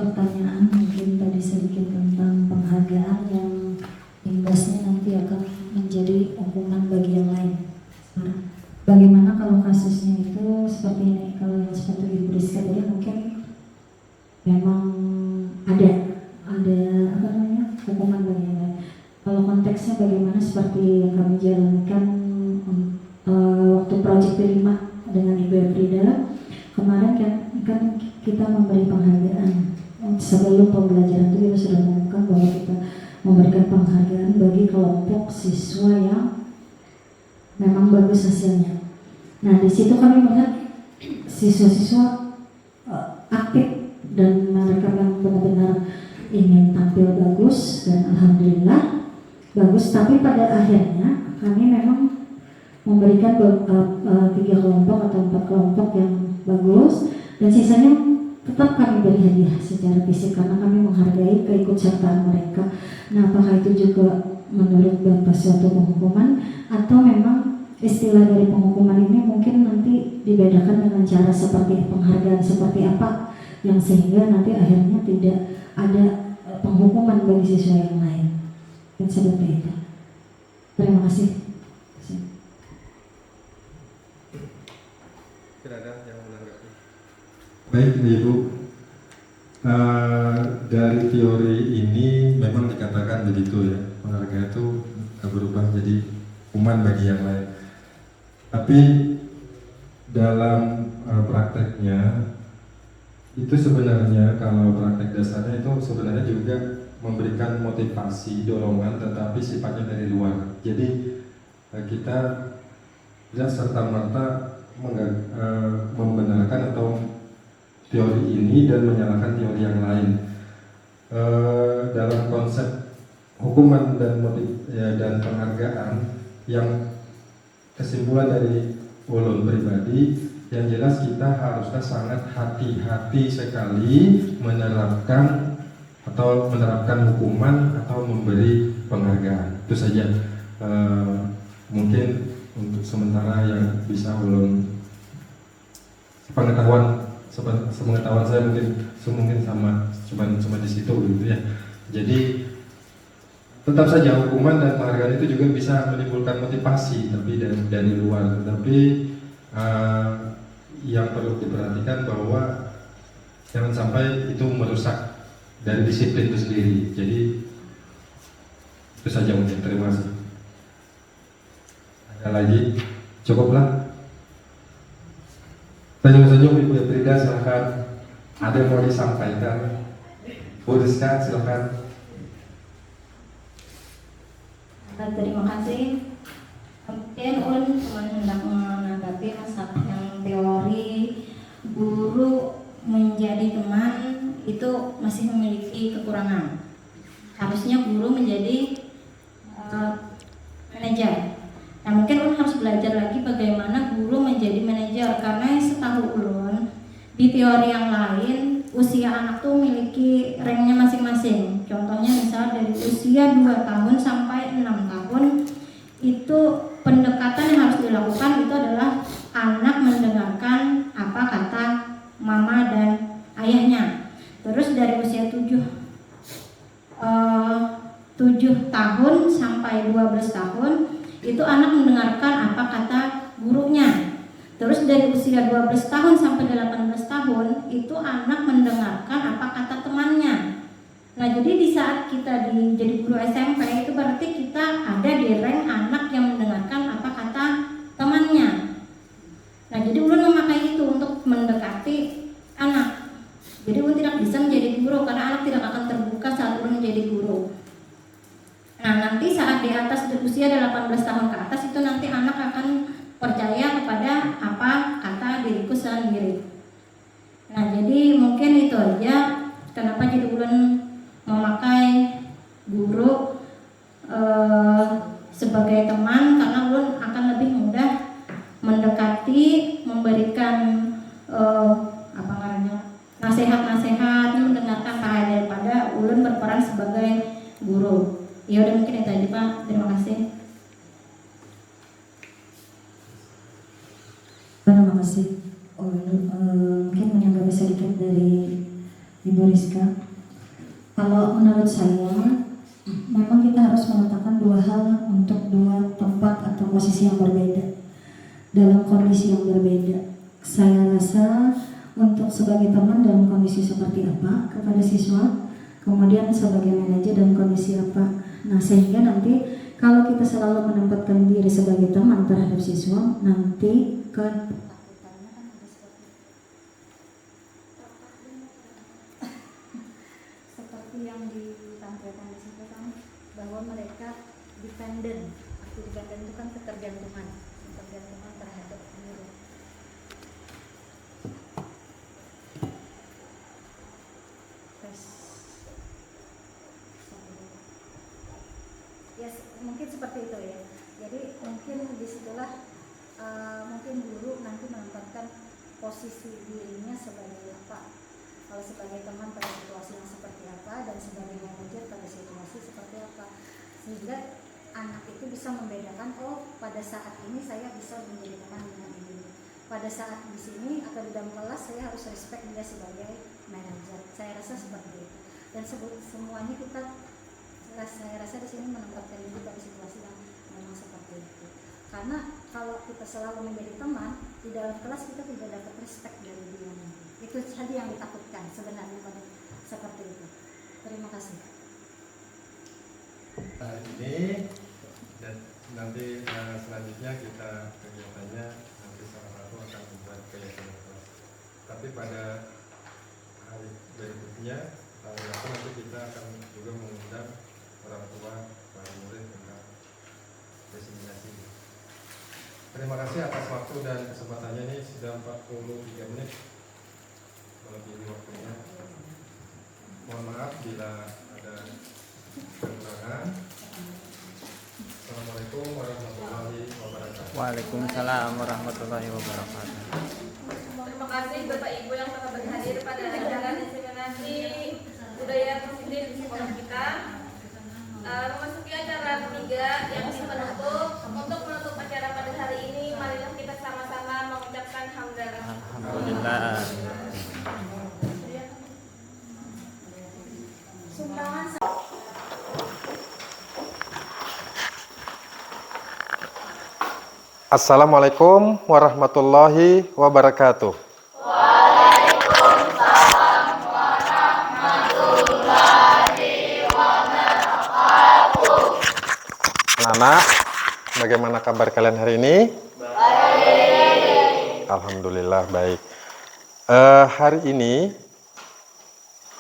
pertanyaan mungkin tadi sedikit tentang penghargaan yang imbasnya nanti akan menjadi hukuman bagi yang lain. Bagaimana kalau kasusnya itu seperti ini, kalau yang seperti Ibu Rizka tadi mungkin memang ada apa namanya hukuman bagi yang lain. Kalau konteksnya bagaimana seperti yang kami jalankan waktu proyek kelima dengan Ibu Frida kemarin kan kita memberi penghargaan sebelum pembelajaran itu kita sudah mengumumkan bahwa kita memberikan penghargaan bagi kelompok siswa yang memang bagus hasilnya. Nah di situ kami melihat siswa-siswa aktif dan mereka yang benar-benar ingin tampil bagus dan alhamdulillah bagus. Tapi pada akhirnya kami memang memberikan 3 kelompok atau 4 kelompok yang bagus dan sisanya tetap kami beri hadiah secara fisik karena kami menghargai keikutsertaan mereka. Nah apakah itu juga menurut Bapak suatu penghukuman atau memang istilah dari penghukuman ini mungkin nanti dibedakan dengan cara seperti penghargaan seperti apa yang sehingga nanti akhirnya tidak ada penghukuman bagi siswa yang lain dan seperti itu. Terima kasih. Tidak ada yang menanggapi. Baik Ibu, dari teori ini memang dikatakan begitu ya, penghargaan itu berubah jadi hukuman bagi yang lain. Tapi dalam prakteknya itu sebenarnya kalau praktek dasarnya itu sebenarnya juga memberikan motivasi, dorongan, tetapi sifatnya dari luar. Jadi kita tidak serta-merta membenarkan atau teori ini dan menyalahkan teori yang lain. Dalam konsep hukuman dan dan penghargaan yang kesimpulan dari ulun pribadi yang jelas kita harusnya sangat hati-hati sekali menerapkan hukuman atau memberi penghargaan. Itu saja mungkin untuk sementara yang bisa ulun sepengetahuan saya mungkin sama cuma di situ gitu ya. Jadi tetap saja hukuman dan penghargaan itu juga bisa menimbulkan motivasi tapi dari luar. Tetapi yang perlu diperhatikan bahwa jangan sampai itu merusak dari disiplin itu sendiri. Jadi itu saja mungkin. Terima kasih. Ada lagi? Cukuplah. Senyum-senyum Ibu Frida, silakan. Ada yang mau disampaikan? Bu Rizka, silakan. Terima kasih. Mungkin ulun cuma hendak menanggapi masalah yang teori guru menjadi teman itu masih memiliki kekurangan. Harusnya guru menjadi manajer. Nah mungkin ulun harus belajar lagi bagaimana guru menjadi manajer karena setahu ulun di teori yang lain usia anak tuh memiliki ranknya masing-masing. Contohnya misal dari usia 2 tahun sampai 6 tahun itu pendekatan yang harus dilakukan itu adalah anak mendengarkan apa kata mama dan ayahnya. Terus dari usia 7 tahun sampai 12 tahun itu anak mendengarkan apa kata gurunya. Terus dari usia 12 tahun sampai 18 tahun itu anak mendengarkan apa kata temannya. Nah jadi di saat kita jadi guru SMP itu berarti kita ada di rank anak yang mendengarkan apa kata temannya. Nah jadi ulun memakai itu untuk mendekati anak. Jadi ulun tidak bisa menjadi guru karena anak tidak akan terbuka saat ulun menjadi guru. Nah nanti saat di atas usia 18 tahun ke atas itu nanti anak akan percaya kepada apa kata diriku sendiri. Nah jadi mungkin itu aja kenapa jadi ulun memakai guru sebagai teman karena ulun akan lebih mudah mendekati, memberikan nasihat-nasihat, mendengarkan daripada ulun berperan sebagai guru. Ya udah mungkin itu aja Pak. Terima kasih. Terima kasih. Mungkin menanggapi sedikit dari Ibu Rizka, kalau menurut saya memang kita harus meletakkan dua hal untuk dua tempat atau posisi yang berbeda dalam kondisi yang berbeda. Saya rasa untuk sebagai teman dalam kondisi seperti apa kepada siswa, kemudian sebagai manajer dalam kondisi apa. Nah, sehingga nanti kalau kita selalu menempatkan diri sebagai teman terhadap siswa, nanti seperti yang ditampilkan di situ kan, bahwa mereka dependen. Arti dependen itu kan ketergantungan terhadap guru. Ya mungkin seperti itu ya. Jadi mungkin disitulah mungkin guru nanti menempatkan posisi dirinya sebagai apa, kalau sebagai teman pada situasi yang seperti apa, dan sebagai manajer pada situasi seperti apa, sehingga anak itu bisa membedakan, oh pada saat ini saya bisa menjadi teman dengan ini, pada saat di sini atau di dalam kelas saya harus respect dia sebagai manajer. Saya rasa seperti itu, dan semuanya kita, saya rasa di sini menempatkan diri pada situasi yang memang seperti itu. Karena kalau kita selalu menjadi teman di dalam kelas, kita tidak dapat respect dari dia. Itu saja yang ditakutkan sebenarnya pada seperti itu. Terima kasih. Hari ini dan nanti selanjutnya kita kegiatannya nanti salah satu akan membuat keyakinan kelas. Tapi pada hari berikutnya nanti kita akan juga mengundang orang tua para murid tentang diseminasi. Terima kasih atas waktu dan kesempatannya. Ini sudah 43 menit melebihi waktunya. Mohon maaf bila ada kekurangan. Assalamualaikum warahmatullahi wabarakatuh. Waalaikumsalam warahmatullahi wabarakatuh. Terima kasih Bapak Ibu yang telah berhadir pada acara diseminasi budaya positif di sekolah kita. Memasuki acara ketiga yang penutup. Untuk menutup acara pada hari ini, marilah kita sama-sama mengucapkan hamdalah. Alhamdulillah. Assalamualaikum warahmatullahi wabarakatuh. Anak-anak, bagaimana kabar kalian hari ini? Baik. Alhamdulillah baik. Hari ini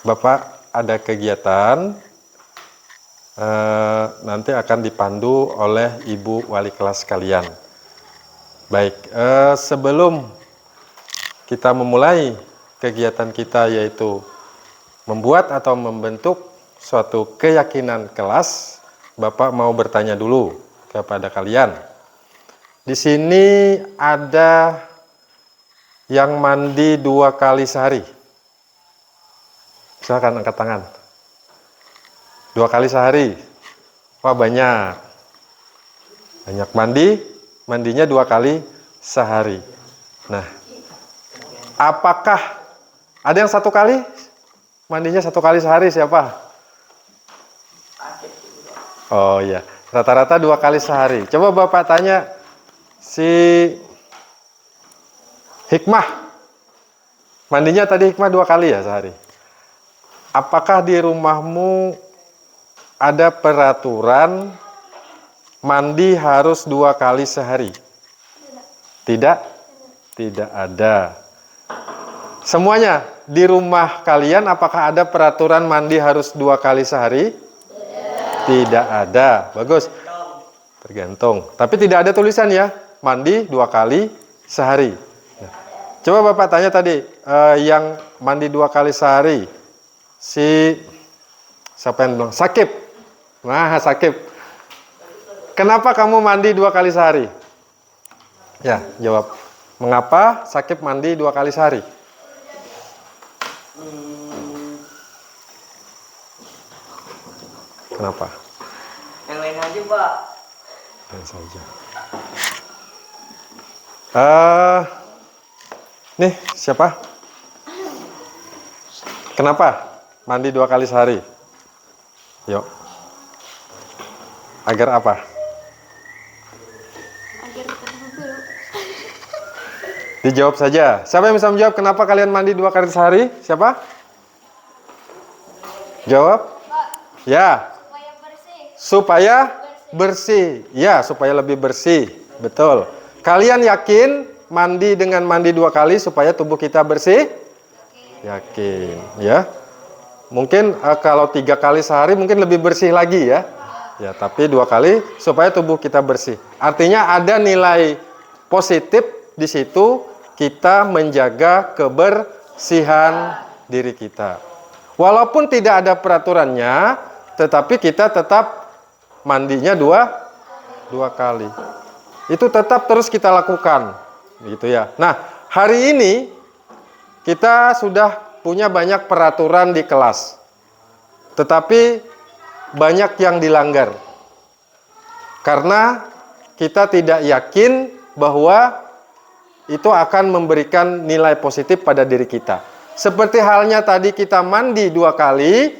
Bapak ada kegiatan, nanti akan dipandu oleh Ibu Wali kelas kalian. Baik, sebelum kita memulai kegiatan kita, yaitu membuat atau membentuk suatu keyakinan kelas, Bapak mau bertanya dulu kepada kalian. Di sini ada yang mandi 2 kali sehari. Silakan angkat tangan. 2 kali sehari. Wah, banyak. Banyak mandinya 2 kali sehari. Nah, apakah ada yang 1 kali? Mandinya 1 kali sehari siapa? Oh iya, rata-rata 2 kali sehari. Coba Bapak tanya si Hikmah. Mandinya tadi Hikmah 2 kali ya sehari. Apakah di rumahmu ada peraturan mandi harus 2 kali sehari? Tidak? Tidak ada. Semuanya di rumah kalian apakah ada peraturan mandi harus 2 kali sehari? Tidak ada. Bagus. Tergantung. Tapi tidak ada tulisan ya, mandi 2 kali sehari. Nah, coba Bapak tanya tadi, yang mandi 2 kali sehari, siapa yang bilang? Sakib. Nah, Sakib. Kenapa kamu mandi 2 kali sehari? Ya, jawab. Mengapa Sakib mandi 2 kali sehari? Kenapa? Yang lain aja, Pak. Yang saja. Nih, siapa? Kenapa mandi 2 kali sehari? Yuk. Agar apa? Dijawab saja. Siapa yang bisa menjawab kenapa kalian mandi 2 kali sehari? Siapa? Jawab. Ya. Supaya bersih. Ya, supaya lebih bersih. Betul. Kalian yakin mandi dengan mandi 2 kali supaya tubuh kita bersih? Yakin. Ya. Mungkin kalau 3 kali sehari mungkin lebih bersih lagi ya. Ya, tapi 2 kali supaya tubuh kita bersih. Artinya ada nilai positif di situ, kita menjaga kebersihan diri kita. Walaupun tidak ada peraturannya, tetapi kita tetap mandinya dua kali. Itu tetap terus kita lakukan, gitu ya. Nah, hari ini kita sudah punya banyak peraturan di kelas, tetapi banyak yang dilanggar karena kita tidak yakin bahwa itu akan memberikan nilai positif pada diri kita. Seperti halnya tadi kita mandi 2 kali,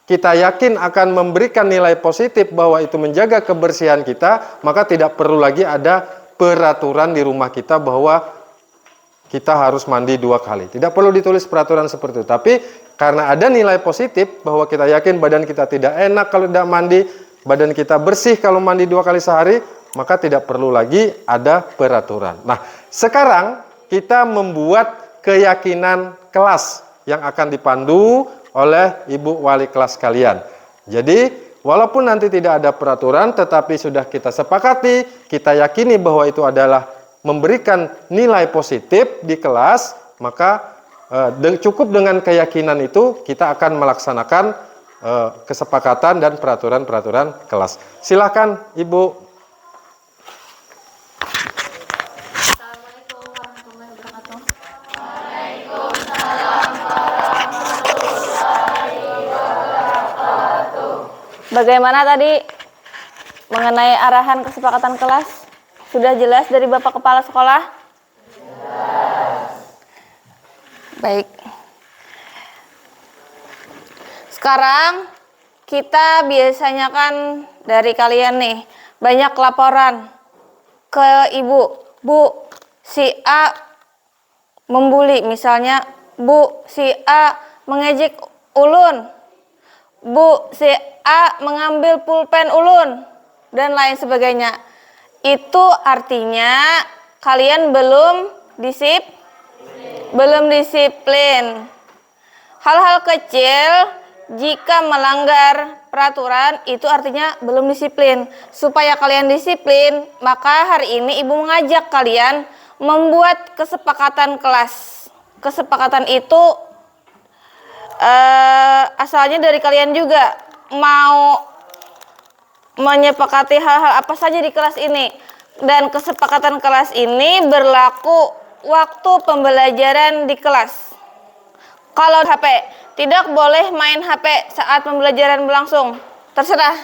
kita yakin akan memberikan nilai positif bahwa itu menjaga kebersihan kita, maka tidak perlu lagi ada peraturan di rumah kita bahwa kita harus mandi 2 kali. Tidak perlu ditulis peraturan seperti itu. Tapi karena ada nilai positif bahwa kita yakin badan kita tidak enak kalau tidak mandi, badan kita bersih kalau mandi 2 kali sehari, maka tidak perlu lagi ada peraturan. Nah, sekarang kita membuat keyakinan kelas yang akan dipandu oleh ibu wali kelas kalian. Jadi, walaupun nanti tidak ada peraturan, tetapi sudah kita sepakati, kita yakini bahwa itu adalah memberikan nilai positif di kelas, maka cukup dengan keyakinan itu kita akan melaksanakan kesepakatan dan peraturan-peraturan kelas. Silakan Ibu. Bagaimana tadi mengenai arahan kesepakatan kelas? Sudah jelas dari Bapak Kepala Sekolah? Jelas. Baik. Sekarang kita biasanya kan dari kalian nih banyak laporan ke ibu. Bu, si A membuli, misalnya Bu, si A mengejek ulun. Bu, si A mengambil pulpen ulun dan lain sebagainya. Itu artinya kalian belum disiplin. Hal-hal kecil jika melanggar peraturan itu artinya belum disiplin. Supaya kalian disiplin, maka hari ini Ibu mengajak kalian membuat kesepakatan kelas. Kesepakatan itu asalnya dari kalian juga, mau menyepakati hal-hal apa saja di kelas ini. Dan kesepakatan kelas ini berlaku waktu pembelajaran di kelas. Kalau HP, tidak boleh main HP saat pembelajaran berlangsung. Terserah.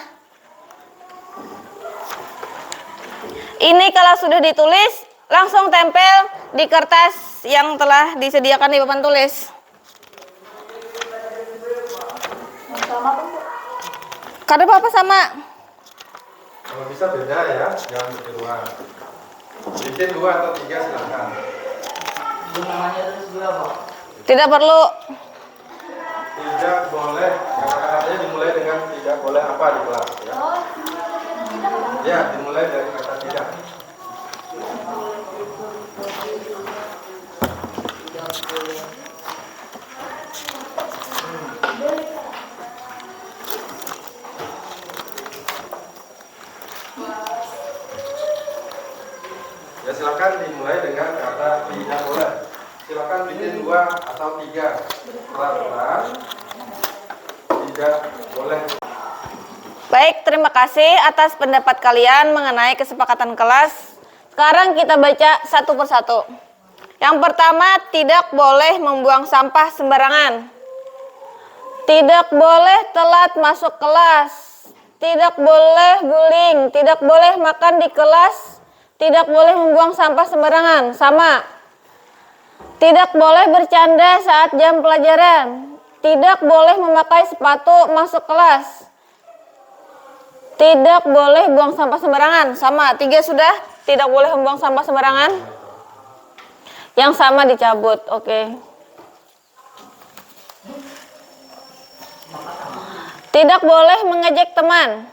Ini kalau sudah ditulis, langsung tempel di kertas yang telah disediakan di papan tulis. Kada apa-apa sama. Kalau bisa beda ya, jangan bikin 2. Bikin 2 atau 3 silakan. Tidak perlu. Tidak boleh, kata-katanya dimulai dengan tidak boleh apa di kelas ya. Ya, dimulai dari kata tidak. Ya silakan dimulai dengan kata tidak boleh. Silakan bikin 2 atau 3 peraturan tidak boleh. Baik, terima kasih atas pendapat kalian mengenai kesepakatan kelas. Sekarang kita baca satu persatu. Yang pertama, tidak boleh membuang sampah sembarangan. Tidak boleh telat masuk kelas. Tidak boleh bullying. Tidak boleh makan di kelas. Tidak boleh membuang sampah sembarangan. Sama. Tidak boleh bercanda saat jam pelajaran. Tidak boleh memakai sepatu masuk kelas. Tidak boleh buang sampah sembarangan. Sama, 3 sudah. Tidak boleh membuang sampah sembarangan. Yang sama dicabut, oke. Tidak boleh mengejek teman.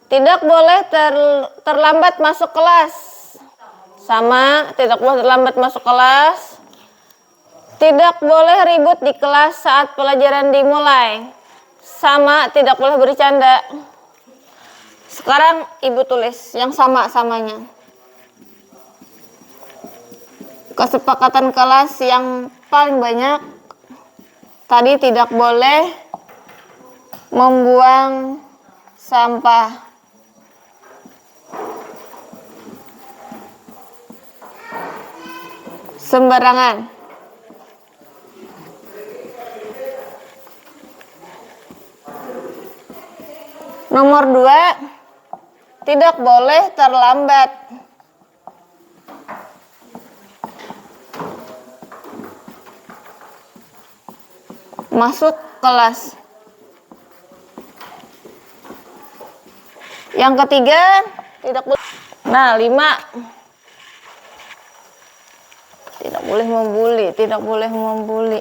Tidak boleh terlambat masuk kelas. Sama, tidak boleh terlambat masuk kelas. Tidak boleh ribut di kelas saat pelajaran dimulai. Sama, tidak boleh bercanda. Sekarang ibu tulis yang sama-samanya. Kesepakatan kelas yang paling banyak. Tadi tidak boleh membuang sampah. Sembarangan. Nomor 2, tidak boleh terlambat. Masuk kelas. Yang ketiga, tidak boleh. Nah, 5. Tidak boleh membuli, tidak boleh membuli.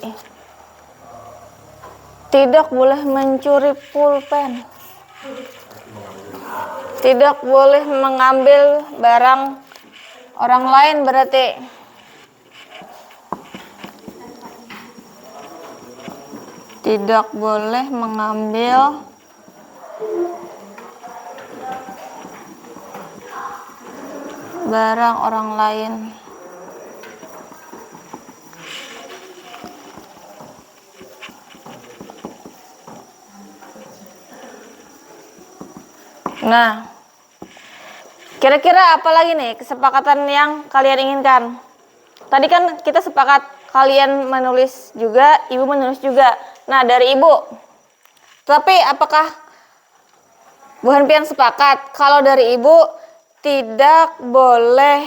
Tidak boleh mencuri pulpen. Tidak boleh mengambil barang orang lain berarti. Tidak boleh mengambil barang orang lain. Nah, kira-kira apa lagi nih kesepakatan yang kalian inginkan? Tadi kan kita sepakat kalian menulis juga, ibu menulis juga. Nah, dari ibu. Tapi apakah Bu Hanpian sepakat kalau dari ibu tidak boleh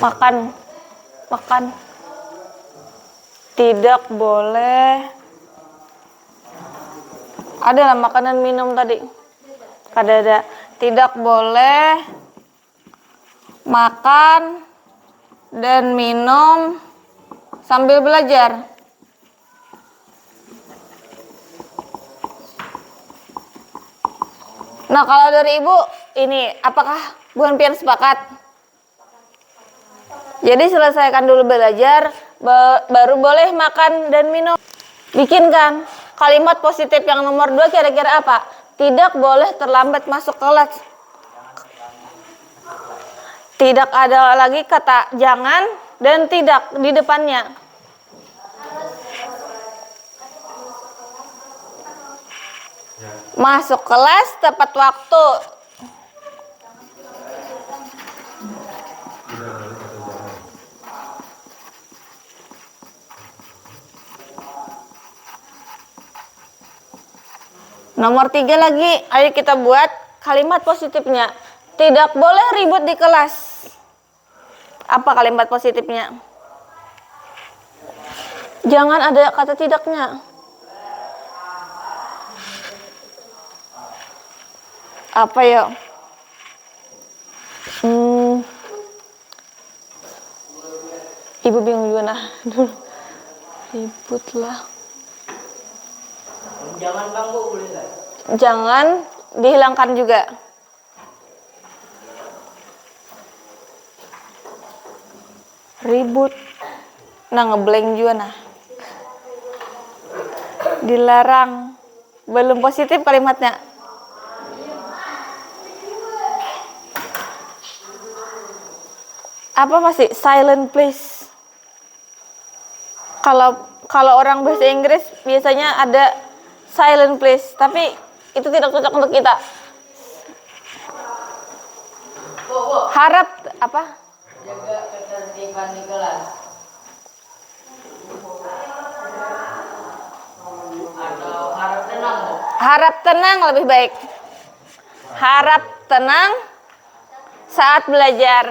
makan tidak boleh adalah makanan minum tadi. Ada. Tidak boleh makan dan minum sambil belajar. Nah, kalau dari ibu ini apakah Bu Hanpian sepakat? Jadi selesaikan dulu belajar, baru boleh makan dan minum. Bikinkan kalimat positif yang nomor 2 kira-kira apa? Tidak boleh terlambat masuk kelas. Tidak ada lagi kata jangan dan tidak di depannya. Masuk kelas tepat waktu. Nomor 3 lagi, ayo kita buat kalimat positifnya. Tidak boleh ribut di kelas. Apa kalimat positifnya? Jangan ada kata tidaknya. Apa ya? Ibu bingung juga nah dulu. Ribut lah. Jangan ganggu boleh nggak? Jangan dihilangkan juga. Ribut. Nah, ngeblank juga nah. Dilarang. Belum positif kalimatnya. Apa masih silent please? Kalau orang bahasa Inggris biasanya ada silent please, tapi itu tidak cocok untuk kita. Harap apa? Jaga ketertiban di kelas. Atau harap tenang. Harap tenang lebih baik. Harap tenang saat belajar.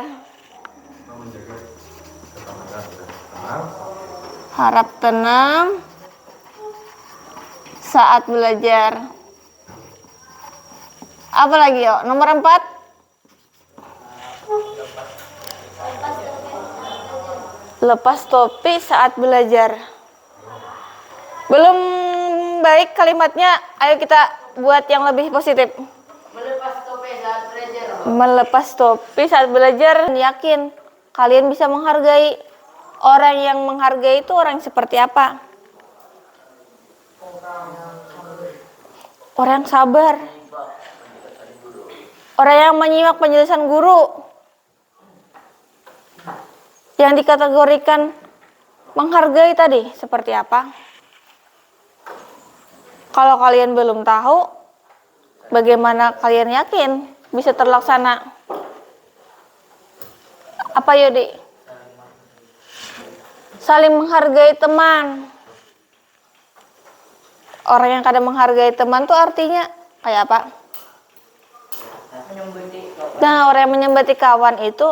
Harap tenang saat belajar. Apa lagi yuk? Nomor 4. Lepas topi saat belajar. Belum baik kalimatnya, ayo kita buat yang lebih positif. Melepas topi saat belajar. Melepas topi saat belajar. Yakin kalian bisa menghargai. Orang yang menghargai itu orang seperti apa? Orang yang sabar. Orang yang menyimak penjelasan guru. Yang dikategorikan menghargai tadi seperti apa? Kalau kalian belum tahu, bagaimana kalian yakin bisa terlaksana? Apa Yodi? Saling menghargai teman. Orang yang kadang menghargai teman tuh artinya kayak apa? Nah, orang yang menyembati kawan itu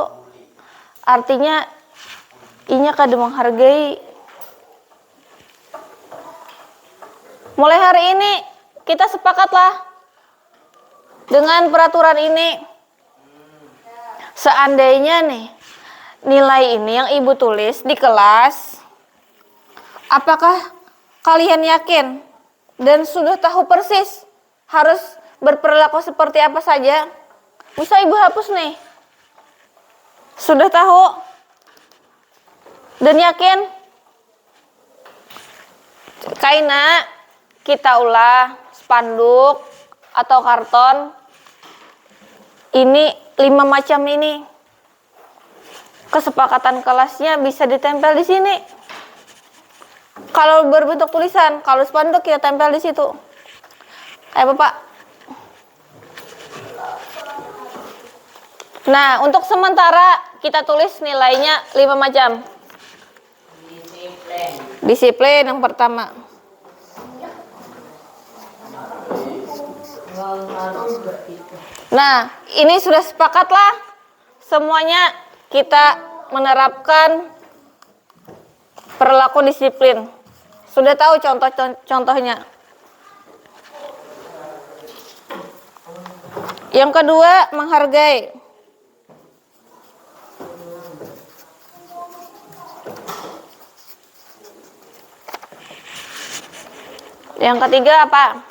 artinya inya kadang menghargai. Mulai hari ini kita sepakatlah dengan peraturan ini. Seandainya nih nilai ini yang ibu tulis di kelas, apakah kalian yakin dan sudah tahu persis harus berperilaku seperti apa saja? Bisa ibu hapus nih. Sudah tahu dan yakin? Kaina kita ulah spanduk atau karton ini 5 macam ini. Kesepakatan kelasnya bisa ditempel di sini. Kalau berbentuk tulisan, kalau spanduk kita tempel di situ. Ayo Bapak. Nah, untuk sementara kita tulis nilainya 5 macam. Disiplin yang pertama. Nah, ini sudah sepakatlah semuanya kita menerapkan perilaku disiplin. Sudah tahu contohnya. Yang kedua, menghargai. Yang ketiga apa?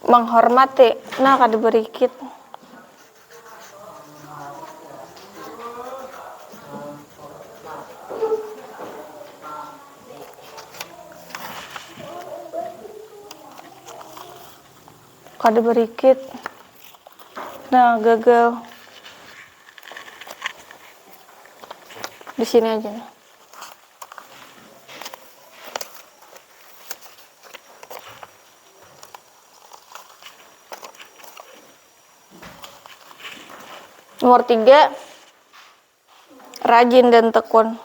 Menghormati. Nah, kada berikit. Kada berikit. Nah, gagal. Di sini aja. Nomor 3, rajin dan tekun.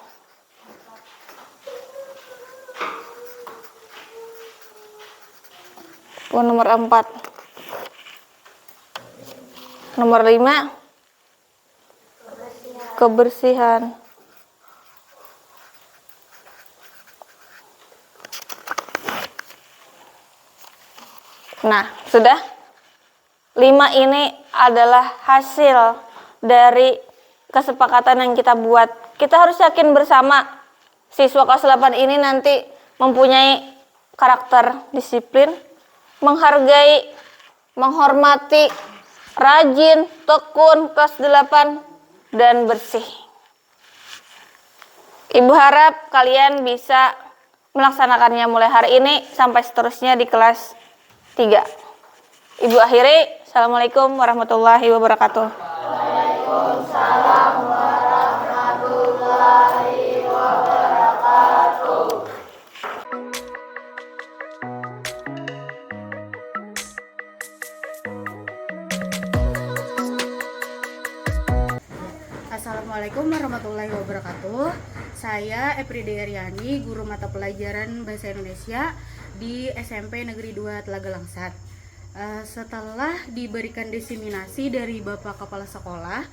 Nomor 4. Nomor 5, kebersihan. Nah, sudah? 5 ini adalah hasil dari kesepakatan yang kita buat. Kita harus yakin bersama siswa kelas 8 ini nanti mempunyai karakter disiplin, menghargai, menghormati, rajin, tekun, kelas 8, dan bersih. Ibu harap kalian bisa melaksanakannya mulai hari ini sampai seterusnya di kelas 3. Ibu akhiri, Assalamualaikum warahmatullahi wabarakatuh. Waalaikumsalam warahmatullahi wabarakatuh. Assalamualaikum warahmatullahi wabarakatuh. Saya Epride Aryani, guru mata pelajaran Bahasa Indonesia di SMP Negeri 2 Telaga Langsat. Setelah diberikan diseminasi dari Bapak Kepala Sekolah,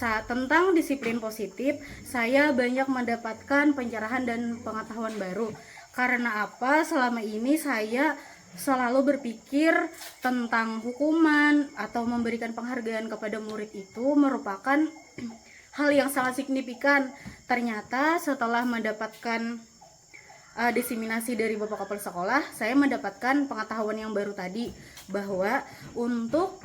Tentang disiplin positif, saya banyak mendapatkan pencerahan dan pengetahuan baru. Karena apa? Selama ini saya selalu berpikir tentang hukuman atau memberikan penghargaan kepada murid itu merupakan hal yang sangat signifikan. Ternyata setelah mendapatkan diseminasi dari Bapak Kepala Sekolah, saya mendapatkan pengetahuan yang baru tadi, bahwa untuk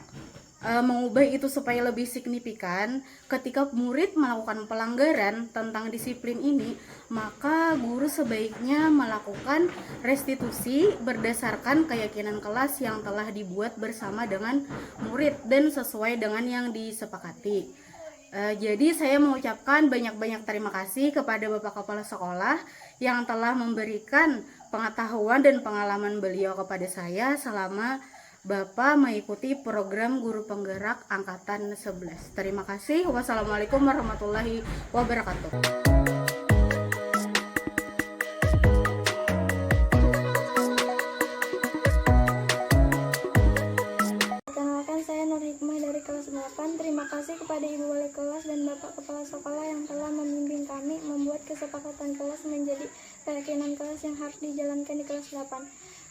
mengubah itu supaya lebih signifikan, ketika murid melakukan pelanggaran tentang disiplin ini, maka guru sebaiknya melakukan restitusi berdasarkan keyakinan kelas yang telah dibuat bersama dengan murid dan sesuai dengan yang disepakati. Jadi saya mengucapkan banyak-banyak terima kasih kepada Bapak Kepala Sekolah yang telah memberikan pengetahuan dan pengalaman beliau kepada saya selama Bapak mengikuti program Guru Penggerak Angkatan 11. Terima kasih. Wassalamualaikum warahmatullahi wabarakatuh. Perkenalkan, saya Nur Hikmah dari kelas 8. Terima kasih kepada Ibu Wali kelas dan Bapak Kepala Sekolah yang telah membimbing kami membuat kesepakatan kelas menjadi keyakinan kelas yang harus dijalankan di kelas 8.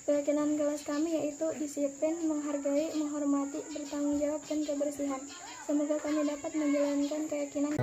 Keyakinan kelas kami yaitu disiplin, menghargai, menghormati, bertanggung jawab, dan kebersihan. Semoga kami dapat menjalankan keyakinan.